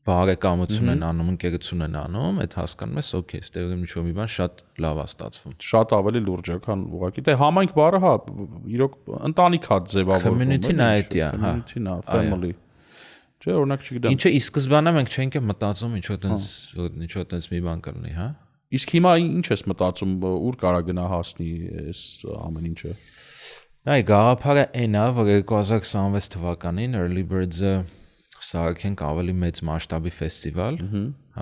բարեկամություն են անում, ընկերություն են անում, այդ հասկանում ես, օքեյ, ստեղ ինչ-որ մի բան շատ լավ է ստացվում։ Շատ ավելի լուրջ է, քան ուղղակի։ Դե համայնք բառը հա, իրոք ընտանիք հա ձևավորվում է։ Community-ն է այդ, հա։ Community-ն է, family։ Չէ, օրինակ չգիտեմ։ Ինչը ի սկզբանե մենք չենք մտածում ինչ-որ տենց մի բան կլինի, հա։ Իսկ հիմա ինչ ես մտածում, ուր կարա գնա հասնի այս ամեն ինչը։ Այ գաղափարը այն է, որ 2026 թվականին Early Birds-ը սարքենք ավելի մեծ մասշտաբի ֆեստիվալ,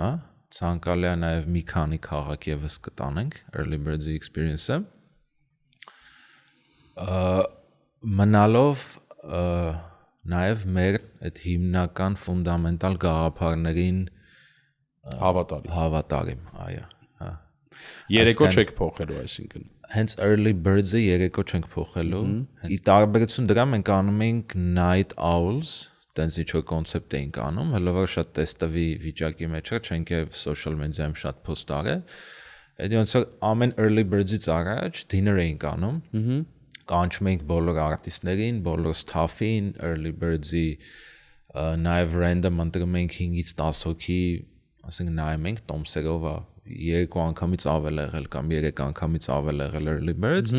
հա, ցանկալի է նաև մի քանի քաղաք եւս կտանենք Early Birds-ի experience-ը։ Մնալով նաև մեր այդ հիմնական ֆունդամենտալ գաղափարներին հավատարիմ, այո, հա։ Երեկո չեք փոխելու, այսինքն։ Հենց early birds-ը երեկո չենք փոխելու։ Ի տարբերություն դրա մենք անում ենք night owls, տենց ինչ-որ կոնցեպտ էինք անում, հələ որ շատ տեստվի վիճակի մեջ էր, չենք եւ social media-ում շատ post արել։ Այդ ոնց որ ամեն early birds-ից առաջ dinner էինք անում։ Կանչում ենք բոլոր արտիստներին, բոլոր staff-ին, early birds-ի նաև random ընտրում ենք 5-ից 10 հոգի, ասենք նայում ենք տոմսերով է 2 անգամից ավել եղել կամ 3 անգամից ավել եղել early birds,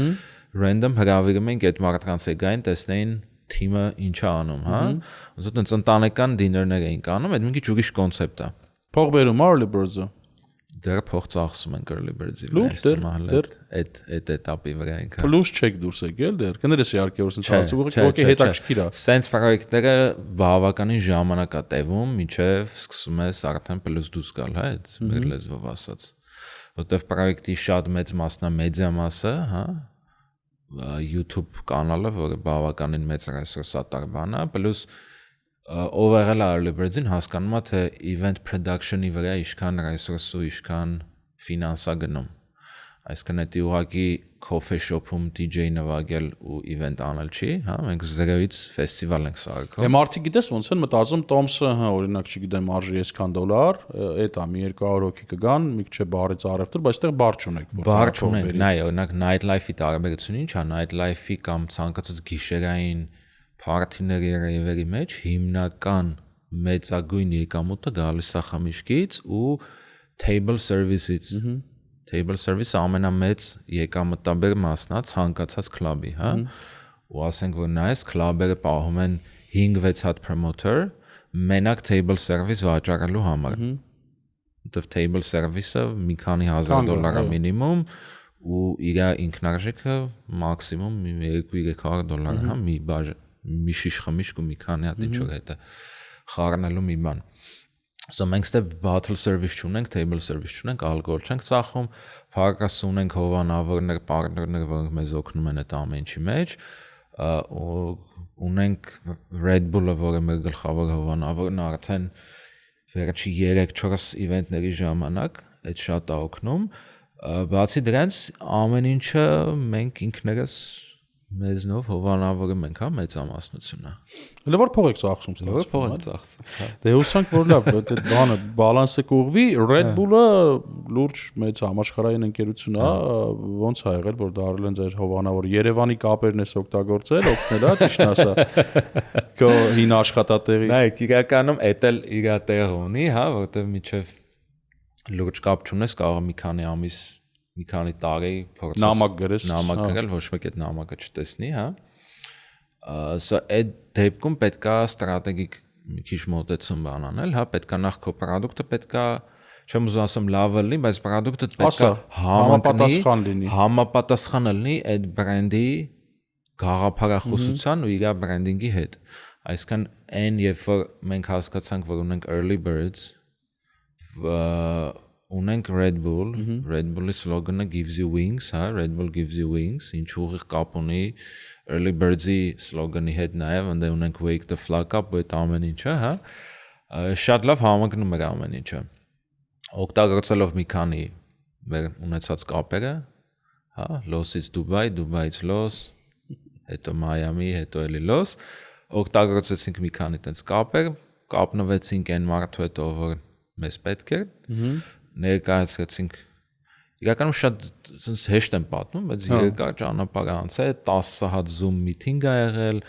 random հրավիրում ենք այդ մարդկանց եկային, տեսնեին թիմը ինչ է անում, հա։ Ոնց որ տենց ընտանեկան dinner-ներ էինք անում, այդ մի քիչ ուրիշ կոնցեպտ է։ Փող բերում early birds-ը։ Դեռ փող ծախսում ենք early birds-ի վրա, այդ этаպի վրա ենք։ Պլյուս չեք դուրս եկել դեռ։ Կներես իհարկե որ sense ուղղակի հետաքրքիր է։ Sense պրոյեկտները բավականին ժամանակ է տևում, մինչև սկսում ես արդեն պլյուս դուրս գալ, հա, այդ մեր լեզվով ասած։ Որտեվ պրոյեկտի շատ մեծ մասն է մեդիա մասը, հա, YouTube կանալը, որը բավականին մեծ ռեսուրսատար բան է, պլյուս ով եղել է early birds-ին հասկանում է թե event production-ի վրա ինչքան ռեսուրս ու ինչքան ֆինանս է գնում։ Այսինքն դա ուղղակի coffee shop-ում DJ նվագել ու event անել չի, հա, մենք 0-ից ֆեստիվալ ենք սարքում։ Դե մարդիկ գիտես ոնց են մտածում Տոմսը, հա, օրինակ չգիտեմ, արժի այսքան $, այդ է մի 200 հոգի կգան, մի քիչ բարից արևտուր, բայց այդտեղ բար չունեք։ Բար չունենք, նայ, օրինակ night life-ի տարբերությունը ինչ է, night life-ի կամ ցանկացած գիշերային party-ների ռեյվերի մեջ հիմնական մեծագույն եկամուտը գալիս է խմիչքից ու table service-ից։ Table service-ը ամենամեծ եկամտաբեր մասն է ցանկացած club-ի, հա։ Ու ասենք որ նայես club-երը պահում են 5-6 հատ promoter մենակ table service վաճառելու համար։ Որտեվ table service-ը մի քանի $1000 է մինիմում ու իր ինքնարժեքը մաքսիմում $200-300, հա, մի շիշ խմիչք ու մի քանի հատ ինչ-որ հետը խառնելու մի բան։ So մենք ստե bottle service չունենք, table service չունենք, ալկոհոլ չենք ծախում, փակաս ունենք հովանավորներ, պարտներներ, որոնք մեզ օգնում են այդ ամեն ինչի մեջ, ունենք Red Bull-ը, որը մեր գլխավոր հովանավորն արդեն վերջի 3-4 իվենտների ժամանակ այդ շատ է օգնում։ Բացի դրանից ամեն ինչը մենք ինքներս մեզնով հովանավորում ենք, հա, մեծամասնությունը։ Հələ որ փող եք ծախսում ստացվում։ Որ փող ենք ծախսում։ Դե հուսանք որ լավ, այդ բանը բալանսը կողվի, Red Bull-ը լուրջ մեծ համաշխարհային ընկերություն է, ոնց ա եղել, որ դարել են ձեր հովանավոր Երևանի կապերն էս օգտագործել, օգնել է, ճիշտ ասա։ Քո հին աշխատատեղի։ Նայեք, իրականում էդ էլ իր տեղ ունի, հա, որտեղ միջև լուրջ կապ չունես, կարող մի քանի ամիս մի քանի տարի փորձես նամակ գրես, նամակ գրել, ոչ մեկ այդ նամակը չտեսնի, հա։ Սա այդ դեպքում պետքա ստրատեգիկ մի քիչ մոտեցում բան անել, հա, պետքա նախ քո product-ը պետքա, չեմ ուզում ասեմ լավը լինի, բայց product-ը պետքա համապատասխան լինի, համապատասխան լինի այդ բրենդի գաղափարախոսության ու իր բրենդինգի հետ։ Այսինքն այն երբ որ մենք հասկացանք, որ ունենք early birds, ունենք Red Bull, Red Bull-ի slogan-ը gives you wings, հա, Red Bull gives you wings, ինչ ուղիղ կապ ունի Early Birds-ի slogan-ի հետ նաև, այնտեղ ունենք wake the flock up, այդ ամեն ինչը, հա, շատ լավ համակնում էր ամեն ինչը։ Օգտագործելով մի քանի մեր ունեցած կապերը, հա, Los-ից Dubai, Dubai-ից Los, հետո Miami, հետո էլի Los, օգտագործեցինք մի քանի տենց կապեր, կապնվեցինք այն մարդու հետ, որ մեզ պետք էր, ներկայացրեցինք իրականում շատ sense հեշտ եմ պատմում, բայց երկար ճանապարհ անց է 10 հատ Zoom meeting ա եղել,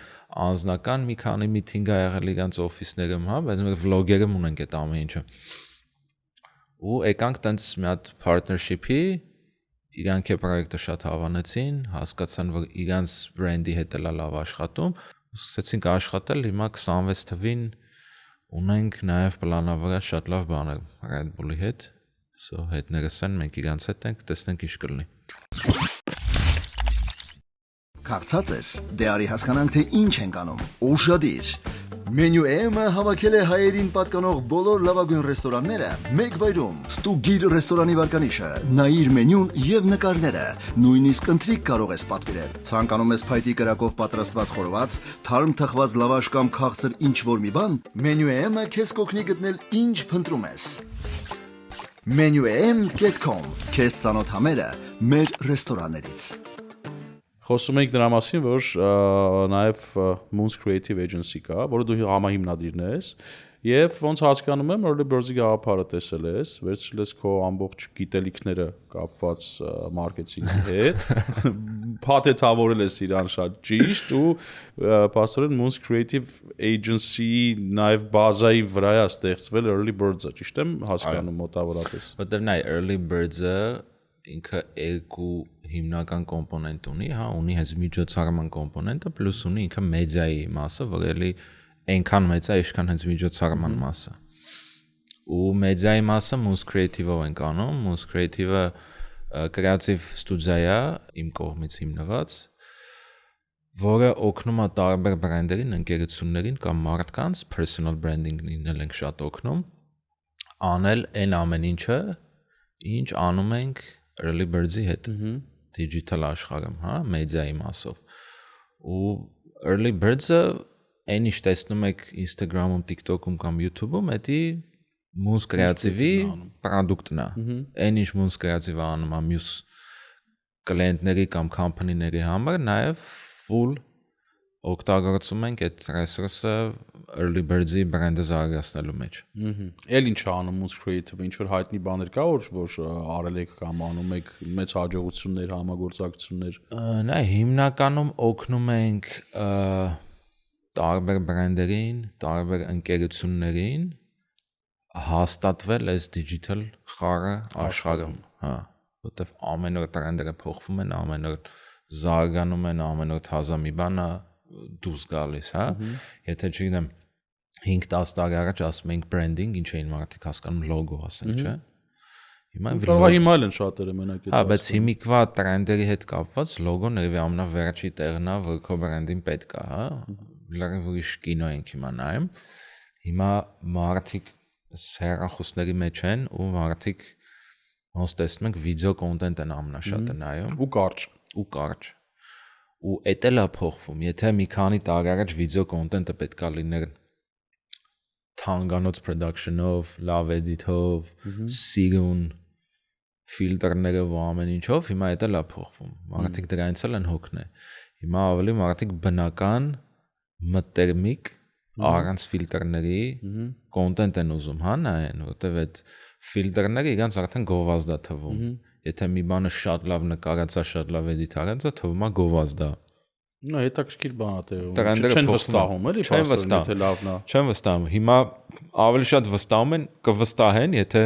անձնական մի քանի meeting ա եղել իրանց օֆիսներում, հա, բայց մենք vloggerում ունենք այդ ամեն ինչը։ Ու եկանք տենց մի հատ partnership-ի, իրանք է պրոյեկտը շատ հավանեցին, հասկացան, որ իրանց brand-ի հետ էլ լավ աշխատում, սկսեցինք աշխատել, հիմա 26 թվին ունենք նաև պլանավորած շատ լավ բաներ Red Bull-ի հետ։ So հետներս են, մենք իրանց հետ ենք, տեսնենք ինչ կլինի։ Կարծած ես, դե արի հասկանանք, թե ինչ ենք անում։ Ուշադիր։ Menu AM-ը հավաքել է հայերին պատկանող բոլոր լավագույն ռեստորանները մեկ վայրում։ Ստուգիր ռեստորանի վարկանիշը, նայիր մենյուն եւ նկարները, նույնիսկ ընթրիք կարող ես պատվիրել։ Ցանկանում ես փայտի կրակով պատրաստված խորոված, թարմ թխված լավաշ կամ քաղցր ինչ-որ մի բան, Menu AM-ը քեզ կօգնի գտնել ինչ փնտրում ես։ menuam.com Քեզ ծանոթ համերը մեր ռեստորաններից։ Խոսում ենք դրա մասին, որ նաև Moons Creative Agency կա, որը դու համահիմնադիրն ես, եւ ոնց հասկանում եմ, Early Birds-ի գաղափարը տեսել ես, վերցրել ես քո ամբողջ գիտելիքները կապված մարքեթինգի հետ, փաթեթավորել ես իրան շատ ճիշտ ու փաստորեն Moons Creative Agency-ի նաև բազայի վրա է ստեղծվել Early Birds-ը, ճիշտ եմ հասկանում մոտավորապես։ Որտեւ նայ Early Birds-ը ինքը երկու հիմնական կոմպոնենտ ունի, հա, ունի հենց միջոցառման կոմպոնենտը, պլյուս ունի ինքը մեդիայի մասը, որը էլի այնքան մեծ է, ինչքան հենց միջոցառման մասը։ Ու մեդիայի մասը Moons Creative-ով ենք անում, Moons Creative-ը կրեատիվ ստուդիա է, իմ կողմից հիմնված, որը օգնում է տարբեր բրենդերին, ընկերություններին կամ մարդկանց personal branding-ին ենք շատ օգնում, անել այն ամեն ինչը, ինչ անում ենք Early Birds-ի հետ, digital աշխարհում, հա, մեդիայի մասով։ Ու Early Birds-ը այն ինչ տեսնում եք Instagram-ում, TikTok-ում կամ YouTube-ում, դա Moons Creative-ի product-ն է։ Այն ինչ Moons Creative-ը անում է մյուս կլիենտների կամ company-ների համար, նաև full օգտագործում ենք այդ resource-ը Early Birds-ի բրենդը զարգացնելու մեջ։ Էլ ինչ է անում Moons Creative-ը, ինչ որ հայտնի բաներ կա, որ արել եք կամ անում եք մեծ հաջողություններ, համագործակցություններ։ Նա հիմնականում օգնում ենք տարբեր բրենդերին, տարբեր ընկերություններին հաստատվել այս digital խաղը աշխարհում, հա, որտեվ ամեն օր տրենդերը փոխվում են, ամեն օր զարգանում են, ամեն օր թազա մի բան է դուրս գալիս, հա։ Եթե չգիտեմ 5-10 տարի առաջ ասում ենք branding, ինչ էին մարդիկ հասկանում լոգո ասենք, չէ՞։ Հիմա էլ են շատերը մենակ այդ։ Հա, բայց հիմիկվա տրենդերի հետ կապված լոգոն երևի ամենավերջի տեղն է, որ քո բրենդին պետք է, հա։ Լավ ուրիշ կինո ենք հիմա նայում։ Հիմա մարդիկ հեռախոսների մեջ են ու մարդիկ ոնց տեսնում ենք վիդեո կոնտենտ են ամենաշատը նայում ու կարճ։ ու էդ էլ է փոխվում։ Եթե մի քանի տարի առաջ վիդեո կոնտենտը պետքա լիներ թանկանոց production-ով, լավ edit-ով, սիրուն ֆիլտրներով ու ամեն ինչով, հիմա էդ էլ է փոխվում։ Մարդիկ դրանից էլ են հոգնել։ Հիմա ավելի մարդիկ բնական մտերմիկ առանց ֆիլտրների կոնտենտ են ուզում, հա, նայեն, որտեվ այդ ֆիլտրները իրանց արդեն գովազդ է թվում։ Եթե մի բանը շատ լավ նկարած է, շատ լավ էդիտ արած է, թվում է գովազդ է։ Նա հետաքրքիր բան է տևում։ Չեն վստահում, էլի, թե լավն է։ Չեն վստահում։ Հիմա ավելի շատ վստահում են, կվստահեն, եթե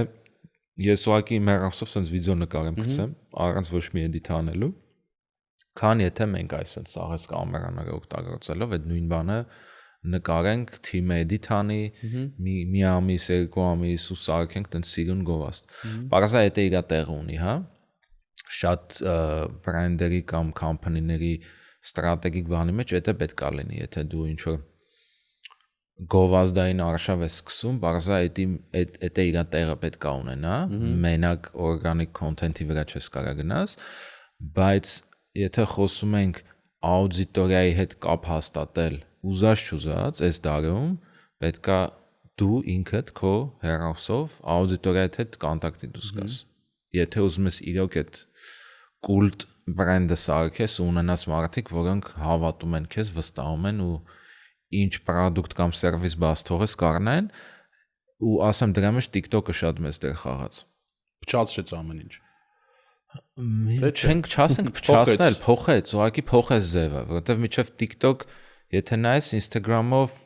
ես ուղղակի իմ հեռախոսով sense վիդեո նկարեմ գցեմ, առանց ոչ մի էդիտ անելու, քան եթե մենք այսպես սաղես կամերաները օգտագործելով այդ նույն բանը նկարենք, թիմը էդիտ անի, մի ամիս, երկու ամիս ու սարքենք տենց սիրուն գովազդ։ Պարզա դա իր տեղ ունի, հա։ Շատ բրենդերի կամ կամփանիների ստրատեգիկ բանի մեջ դա պետք է լինի, եթե դու ինչ որ գովազդային արշավ ես սկսում, պարզա դա իր տեղը պետք է ունենա, մենակ օրգանիկ կոնտենտի վրա չես կարող գնաս, բայց եթե խոսում ենք աուդիտորիայի հետ կապ հաստատել, ուզած չուզած, այս դարում պետքա դու ինքդ քո հեռախոսով աուդիտորիայի հետ կոնտակտի դուրս գաս։ Եթե ուզում ես իրոք այդ կուլտ բրենդը սարքես ու ունենաս մարդիկ, որոնք հավատում են քեզ, վստահում են ու ինչ product կամ service բաց թողես կառնեն, ու ասեմ դրա մեջ TikTok-ը շատ մեծ դեր խաղաց։ Փչացրեց ամեն ինչ։ Չասենք փչացնել, փոխեց, ուղղակի փոխեց ձևը, որովհետև միջև TikTok, եթե նայես Instagram-ով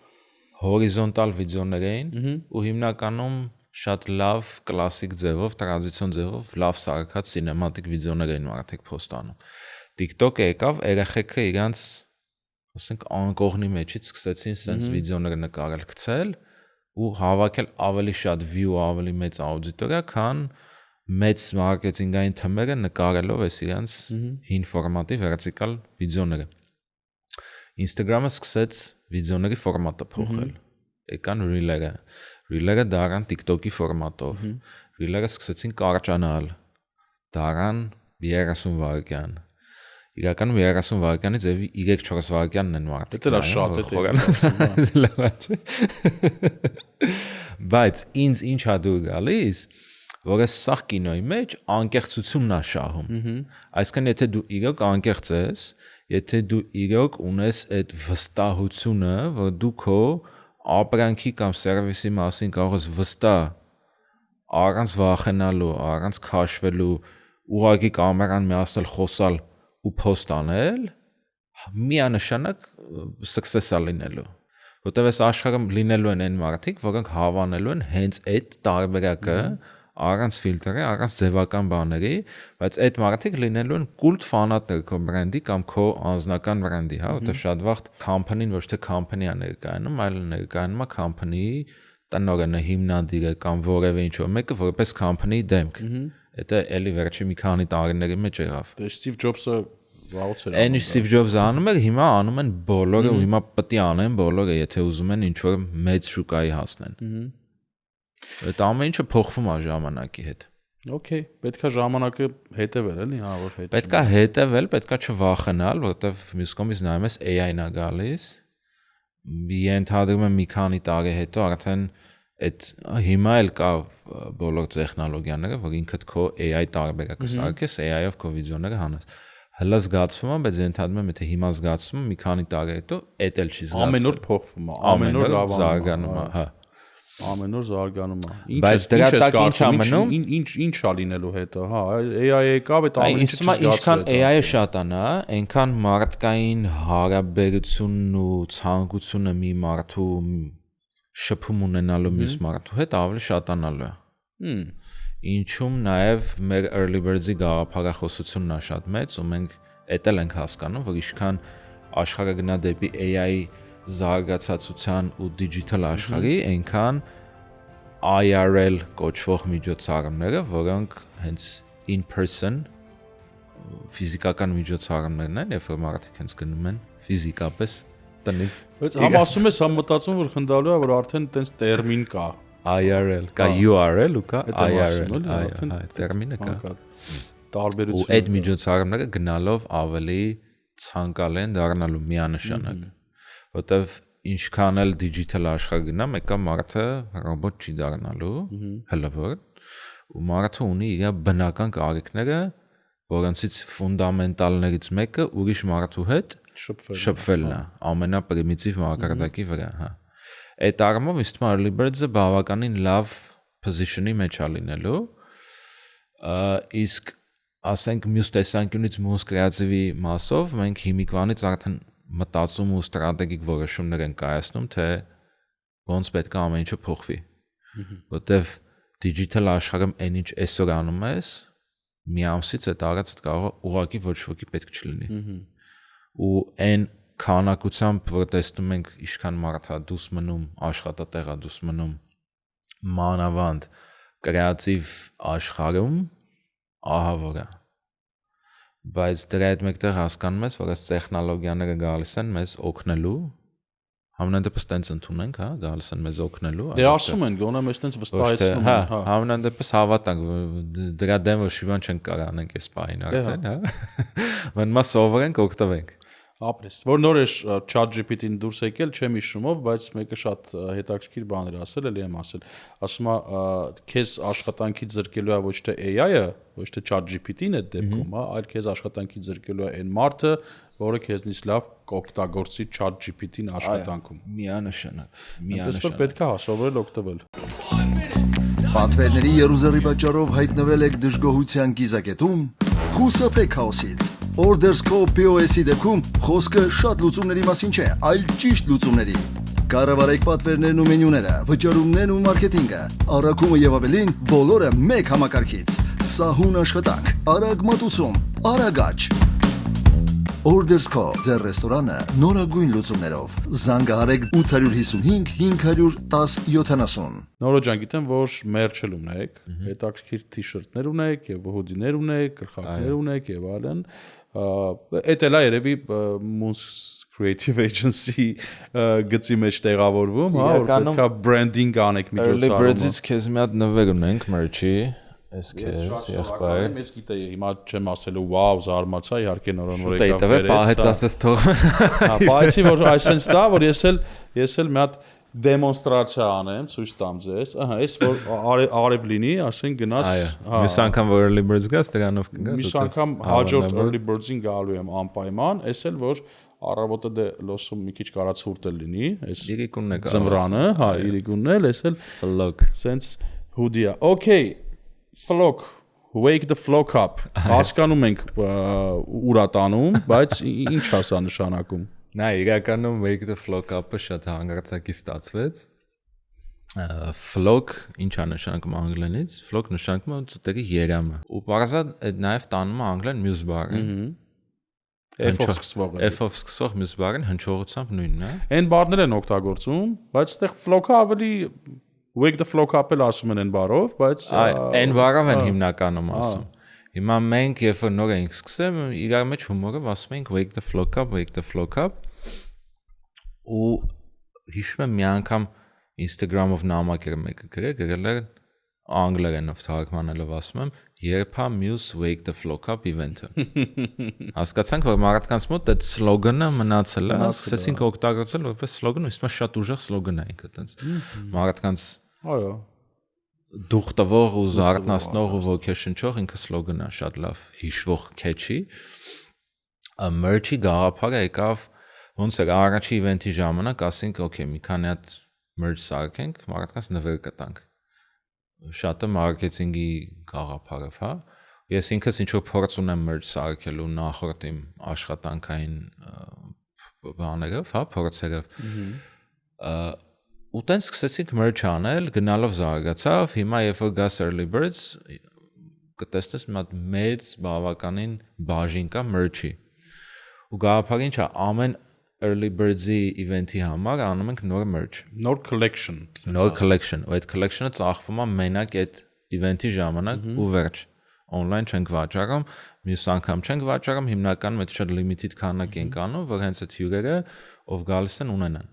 հորիզոնտալ վիդեոներ էին ու հիմնականում շատ լավ կլասիկ ձևով, տրադիցիոն ձևով, լավ սարքած սինեմատիկ վիդեոներ էին մարդիկ post-անում։ TikTok-ը եկավ, երեխեքը իրանց, ասենք, անկողնի մեջից սկսեցին sense վիդեոներ նկարել, գցել ու հավաքել ավելի շատ view, ավելի մեծ աուդիտորիա, քան մեծ մարքեթինգային թմերը նկարելով այս իրանց հին ֆորմատի վերտիկալ վիդեոները։ Instagram-ը սկսեց վիդեոների ֆորմատը փոխել։ Եկան Reel-երը դարան TikTok-ի ֆորմատով։ Reel-երը սկսեցին կարճանալ, դարան 30 վայրկյան։ Իրականում 30 վայրկյանից 3-4 վայրկյանն են մարդիկ։ Դա շատ է։ Բայց ինձ ինչ ա դուր գալիս, որ այս սաղ կինոյի մեջ անկեղծությունն է շահում։ Այսինքն եթե դու իրոք անկեղծ ես, եթե դու իրոք ունես այդ վստահությունը, որ դու քո ապրանքի կամ սերվիսի մասին կարող ես վստահ առանց վախենալու, առանց քաշվելու, ուղղակի կամերան միացնել, խոսալ ու post անել, միանշանակ success-ա լինելու։ Որտեւ այս աշխարհում լինելու են այն մարդիկ, որոնք հավանելու են հենց այդ տարբերակը առանց ֆիլտրի, առանց ձևական բաների, բայց այդ մարդիկ լինելու են կուլտ ֆանատներ քո բրենդի կամ քո անձնական բրենդի, հա, որտեղ շատ վաղ կամփանին ոչ թե կամփանի է ներկայանում, այլ ներկայանում է կամփանիի տնօրենը, հիմնադիրը կամ որևէ ինչ-որ մեկը որպես կամփանի դեմք։ Դա էլի վերջի մի քանի տարիների մեջ եղավ։ Դե Steve Jobs-ը վաղուց էր անում։ Այն Steve Jobs-ը անում էր, հիմա անում են բոլորը ու հիմա պետք է անեն բոլորը, եթե ուզում են ինչ-որ մեծ շուկայի հասնեն։ Այդ ամեն ինչը փոխվում է ժամանակի հետ։ Okay, պետքա ժամանակը հետևել, էլի, հա, որ հետ։ Պետքա հետևել, պետքա չվախենալ, որովհետև մյուս կողմից նայում ես AI-ն է գալիս։ Ենթադրում եմ մի քանի տարի հետո արդեն այդ հիմա էլ կա բոլոր տեխնոլոգիաները, որ ինքդ քո AI տարբերակը սարքես, AI-ով քո վիդեոները հանես։ Հələ զգացվում է, բայց ենթադրում եմ, եթե հիմա զգացվում է, մի քանի տարի հետո էդ էլ չի զգացվում։ Ամեն օր փոխվում է, ամեն օր զարգանում է, հա։ Ամեն օր զարգանում է։ Բայց դրա տակ ինչ է մնում, ինչ է լինելու հետո, հա, AI-ը եկավ, այդ ամեն ինչը չզգացվեց։ Ինչքան AI-ը շատանա, այնքան մարդկային հարաբերությունն ու ցանկությունը մի մարդու շփում ունենալու մյուս մարդու հետ ավելի շատանալու է։ Ինչում նաև մեր early birds-ի գաղափարախոսությունն է շատ մեծ ու մենք էդ ենք հասկանում, որ ինչքան աշխարհը գնա դեպի AI զարգացածության ու digital աշխարհի, այնքան IRL կոչվող միջոցառումները, որոնք հենց in person ֆիզիկական միջոցառումներն են, երբ որ մարդիկ հենց գնում են ֆիզիկապես տնից։ Բայց համ ասում ես, համ մտածում որ խնդալու է, որ արդեն տենց տերմին կա IRL, կա URL ու կա IRL, արդեն տերմինը կա։ Տարբերություն։ Ու այդ միջոցառումները գնալով ավելի ցանկալի են դառնալու միանշանակ, որտեվ ինչքան էլ digital աշխարհ գնա, մեկը մարդը ռոբոտ չի դառնալու, հլվոր, ու մարդը ունի իր բնական կարիքները, որոնցից ֆունդամենտալներից մեկը ուրիշ մարդու հետ շփվելն է, ամենապրիմիտիվ մակարդակի վրա, հա։ Այդ առումով ինձ թվում է early birds-ը բավականին լավ position-ի մեջ է լինելու, իսկ ասենք մյուս տեսանկյունից մյուս կրեատիվի մասով մենք հիմիկվանից արդեն մտածում ու ստրատեգիկ որոշումներ են կայացնում, թե ոնց պետք է ամեն ինչը փոխվի, որտեվ digital աշխարհում այն ինչ այսօր անում ես, մի ամսից այդ արածդ կարող է ուղղակի ոչ ոքի պետք չլինի։ Ու այն քանակությամբ, որ տեսնում ենք ինչքան մարդ է դուս մնում, աշխատատեղ է դուս մնում, մանավանդ կրեատիվ աշխարհում, ահա որ է։ Բայց դրա հետ մեկտեղ հասկանում ես, որ այս տեխնոլոգիաները գալիս են մեզ օգնելու, համենայն դեպս տենց ընդունենք, հա, գալիս են մեզ օգնելու։ Դե ասում են, գոնե մեզ տենց վստահեցնում են, հա։ Համենայն դեպս հավատանք, դրա դեմ ոչ մի բան չենք կարող անենք այս պահին արդեն, հա։ Մենմա սովորենք, օգտվենք։ Ապրես։ Որ նոր է ChatGPT-ին դուրս եկել, չեմ հիշում ով, բայց մեկը շատ հետաքրքիր բաներ ասել, էլի եմ ասել։ Ասում է, քեզ աշխատանքից զրկելու է ոչ թե AI-ը, ոչ թե ChatGPT-ն այդ դեպքում, հա, այլ քեզ աշխատանքից զրկելու է այն մարդը, որը քեզնից լավ կօգտագործի ChatGPT-ն աշխատանքում։ Միանշանակ։ Այնպես որ պետք է սովորել օգտվել։ Պատվերների երուզերի պատճառով հայտնվել եք դժգոհության կիզակետում, խուսափեք քաոսից։ Ordersco POS-ի դեպքում խոսքը շատ լուծումների մասին չէ, այլ ճիշտ լուծումների։ Կառավարեք պատվերներն ու մենյուները, վճարումներն ու մարքեթինգը, առաքումը եւ ավելին, բոլորը մեկ համակարգից։ Սահուն աշխատանք, արագ մատուցում, արագաճ։ Ordersco ձեր ռեստորանը նորագույն լուծումներով։ Զանգահարեք 855 510 70։ Նորո ջան, գիտեմ, որ merch-ել ունեք, հետաքրքիր t-shirt-ներ ունեք, եւ հուդիներ ունեք, գլխարկներ ունեք եւ այլն։ Էդ էլ է երևի Moons Creative Agency գծի մեջ տեղավորվում, հա, որ պետքա branding անեք միջոցառումը։ Early Birds-ից քեզ մի հատ նվեր ունենք merch-ի, այս քեզ եղբայր։ Ես գիտեի, հիմա չեմ ասելու, վաու, զարմացա, իհարկե նորոնոր եկավ վերեց։ Պահեց ասես թող։ Հա, պահեցի, որ այսպես դա, որ ես էլ մի հատ դեմոնստրացիա անեմ, ցույց տամ ձեզ։ Ահա, այս որ արև լինի, ասեն գնաս, հա։ Մյուս անգամ որ early birds գաս, դրանով կգաս։ Մյուս անգամ հաջորդ early birds-ին գալու եմ անպայման, այս էլ որ առավոտը դե լոսում մի քիչ կարա ցուրտ լինի, այս իրիկունն է ծմրանը, հա, իրիկունն էլ, այս էլ flock, sense hoodie-ա։ Okay, flock, wake the flock up։ Հասկանում ենք ուր է տանում, բայց ինչ հասա նշանակում։ Նա իրականում wake the flock up-ը շատ հանգարցակի ստացվեց։ Flock ինչ է նշանակում անգլերենից։ Flock նշանակում է ծտերի երամը։ Ու բարձր այդ նաև տանում է անգլերեն մյուս բառը։ F-ով սկսվող։ F-ով սկսող մյուս բառն հնչողությամբ նույնն է։ Այն բառներ են օգտագործում, բայց այդտեղ flock-ը ավելի wake the flock up-ել ասում են այն բառով, բայց այն բառով են հիմնականում ասում։ Հիմա մենք երբ որ նոր ենք սկսել, իրար մեջ հումորով ասում ենք wake the flock up, wake the flock up։ Ու հիշում եմ մի անգամ Instagram-ով նամակեր մեկը գրել էր անգլերենով թարգմանելով ասում եմ, երբ է մյուս wake the flock up event-ը։ Հասկացանք, որ մարդկանց մոտ այդ սլոգանը մնացել է, սկսեցինք օգտագործել որպես սլոգան, ու իսկապես շատ ուժեղ սլոգան է ինքը այտենց։ Մարդկանց այո դուխ տվող ու զարթնացնող ու ոգեշնչող ինքը սլոգան է, շատ լավ հիշվող catchy։ Merch-ի գաղափարը եկավ ոնց էր առաջի event-ի ժամանակ, ասենք, okay, մի քանի հատ merch սարքենք, մարդկանց նվեր կտանք։ Շատը մարքեթինգի գաղափարով, հա։ Ես ինքս ինչ որ փորձ ունեմ merch սարքելու նախորդ իմ աշխատանքային բաներով, հա, փորձերով։ Ու տենց սկսեցինք merch անել, գնալով զարգացավ, հիմա երբ որ գաս early birds, կտեսնես մի հատ մեծ բավականին բաժին կա merch-ի։ Ու գաղափարը ինչ է, ամեն early birds-ի event-ի համար անում ենք նոր merch, նոր collection, նոր collection, ու այդ collection-ը ծախվում է մենակ այդ event-ի ժամանակ ու վերջ։ Online չենք վաճառում, մյուս անգամ չենք վաճառում, հիմնականում այդ շատ limited քանակ ենք անում, որ հենց այդ հյուրերը ով գալիս են ունենան։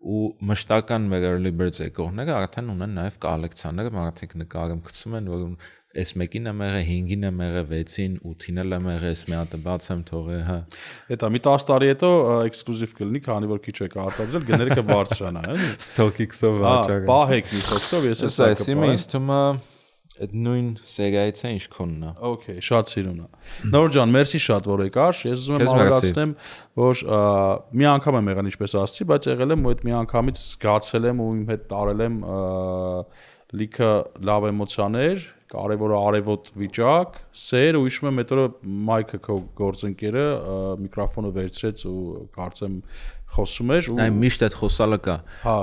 Ու մշտական մեր early birds եկողները արդեն ունեն նաև կոլեկցիաներ, մարդիկ նկարում գցում են, որ Այս մեկին եմ եղել, 5-ին եմ եղել, 6-ին, 8-ին եմ եղել, այս մի հատ բաց եմ թողել, հա։ Հետո մի 10 տարի հետո էքսկլյուզիվ կլինի, քանի որ քիչ եք արտադրել, գները կբարձրանա, էլի։ StockX-ով վաճառը։ Պահեք մի խոսքով, ես Սա սիմը ինձ թվում է այդ նույն սերիայից է ինչ քոնն է։ Okay, շատ սիրուն է։ Նոր ջան, մերսի շատ որ եկար։ Ես ուզում եմ ավելացնեմ, որ մի անգամ եմ եղել ինչպես ասացի, բայց եղել եմ ու այդ մի անգամից զգացել եմ ու իմ հետ տարել եմ լիքը լավ էմոցիաներ, կարևորը արևոտ վիճակ, սեր ու հիշում եմ այդ օրը Մայքը քո գործընկերը միկրոֆոնը վերցրեց ու կարծեմ խոսում էր ու Այն միշտ այդ խոսալը կա։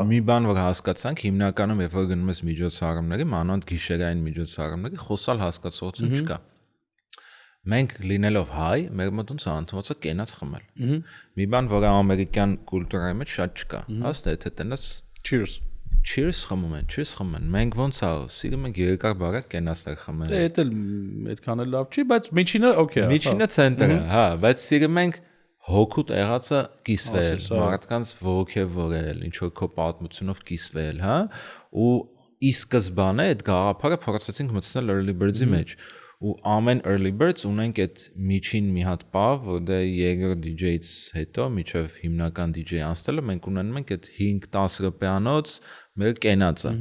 Մի բան որ հասկացանք, հիմնականում երբ որ գնում ես միջոցառումների, մանավանդ գիշերային միջոցառումների, խոսալ հասկացողություն չկա։ Մենք լինելով հայ, մեր մոտ ոնց անթողոցը կենաց խմել։ Մի բան, որը ամերիկյան կուլտուրայի մեջ շատ չկա։ Հաստատ եթե տնես cheers խմում են։ Մենք ոնց է, սիրում ենք երկար բարակ կենացներ խմել։ Էդ էլ այդքան էլ լավ չի, բայց միջինը okay է։ Միջինը ցենտրը, հա, բայց սիրում ենք հոգուտ եղածը կիսվել, մարդկանց ողոքեվորել, ինչ որ քո պատմությունով կիսվել, հա, ու ի սկզբանե այդ գաղափարը փորձեցինք մտցնել early birds-ի մեջ։ Ու ամեն early birds ունենք այդ միջին մի հատ պահ, որ դե երկրորդ DJ-ից հետո միջև հիմնական DJ անցնելը մենք ունենում ենք այդ 5-10 րոպեանոց մեր կենացը։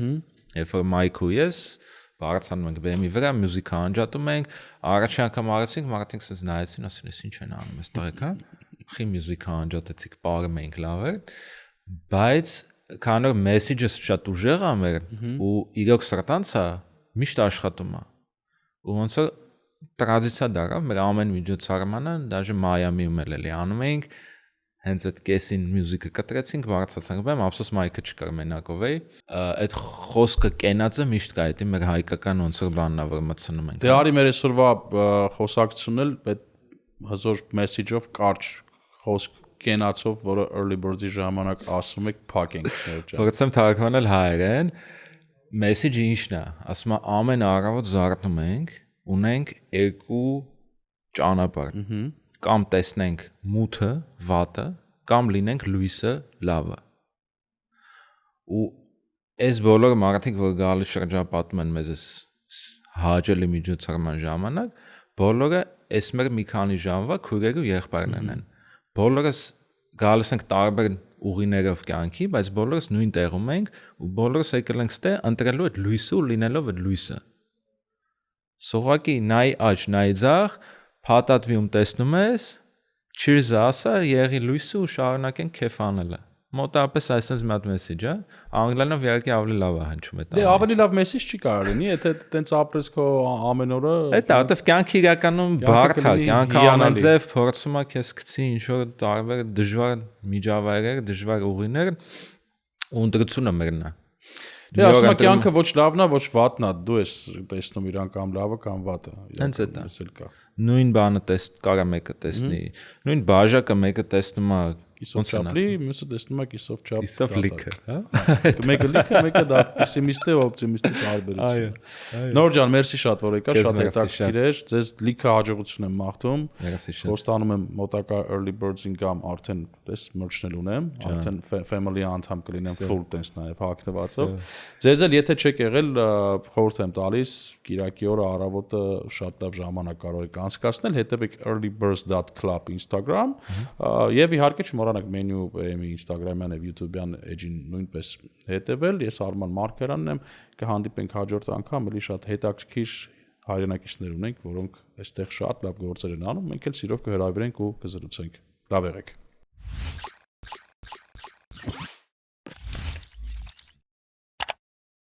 Երբ որ Մայք ու ես բարձրանում ենք բեմի վրա, մյուզիկա անջատում ենք, առաջին անգամ արեցինք, մարդիկ ասես նայեցին, ասին, «Էս ինչ են անում այստեղ եկա»։ Խի մյուզիկա անջատեցիք, պարում ենք լավ էր, բայց քանի որ մեսեջը շատ ուժեղ է մեր ու իրոք սրտանցա միշտ աշխատում է։ Ու ոնց է տրադիցիա դարավ մեր ամեն միջոցառմանը, դաժե Մայամիում էլ անում էինք, հենց այդ կեսին մյուզիկը կտրեցինք, բարձրացանք բեմ, ափսոս Մայքը չկար մենակով էի, այդ խոսքը կենացը միշտ կա, դա մեր հայկական ոնց որ բանն է, որ մտցնում ենք։ Դե արի մեր այսօրվա խոսակցությունն էլ այդ հզոր մեսեջով կարճ խոսք կենացով, որը early birds-ի ժամանակ ասում եք փակենք։ Փորձեմ թարգմանել հայերեն, մեսեջը ինչն է, ասում է ամեն առավոտ զարթնում ենք, ունենք երկու ճանապարհ։ Կամ տեսնենք մութը, վատը, կամ լինենք լույսը, լավը։ Ու այս բոլոր մարդիկ, որ գալիս շրջապատում են մեզ հաճելի միջոցառման ժամանակ, բոլորը այս մեր մի քանի ժամվա քույրեր ու եղբայրներն են։ Բոլորս գալիս ենք տարբեր ուղիներով կյանքի, բայց բոլորս նույն տեղում ենք ու բոլորս եկել ենք ստե ընտրելու այդ լույսը ու լինելով այդ լույսը։ Սողակի նայ աջ, նայ ձախ, փաթաթվիում տեսնում ես, cheers ասա, եղի լույսը ու շարունակենք քեֆ անելը։ Մոտավորապես այսպես մի հատ մեսեջ է, անգլերենով իհարկե ավելի լավ է հնչում այդ։ Դե ավելի լավ մեսեջ չի կարող լինի, եթե տենց ապրես քո ամեն օրը։ Դա որտեվ կյանքի իրականում բարդ է, կյանքը անձև փորձում է քեզ գցի ինչ որ տարբեր դժվար միջավայրեր, դժվար ուղիներ ու ընտրությունը մերն է։ Դե ասում եմ կյանքը ոչ լավն է, ոչ վատն է, դու ես տեսնում իրան կամ լավը կամ վատը։ Հենց այդ է։ Նույն բանը կարա մեկը տեսնի, նույն բաժակը մեկը տեսնում է Կիսով չապլի, մյուսը տեսնում է կիսով չապ։ Կիսով լիքը, հա։ Մեկը լիքը, մեկը դա պեսիմիստ է, օպտիմիստի տարբերություն։ Նոր ջան, մերսի շատ որ եկա, շատ հետաքրքիր էր։ Ձեզ լիքը հաջողություն եմ մաղթում։ Խոստանում եմ մոտակա early birds-ին կամ արդեն դες merch-նել ունեմ, արդեն family անդամ կլինեմ full tense նաև հակնվածով։ Ձեզ էլ եթե չեք եղել, խորհուրդ եմ տալիս, Կիրակի օրը առավոտը շատ լավ ժամանակ կարող եք անցկացնել, հետևեք earlybirds.club Instagram, եւ իհարկե չմոռանաք Menu.am-ի Instagram-յան եւ YouTube-յան էջին նույնպես հետևել։ Ես Արման Մարկարանն եմ, կհանդիպենք հաջորդ անգամ, էլի շատ հետաքրքիր հայրենակիցներ ունենք, որոնք այստեղ շատ լավ գործեր են անում, մենք էլ սիրով կհրավիրենք ու կզրուցենք։ Լավ եղեք։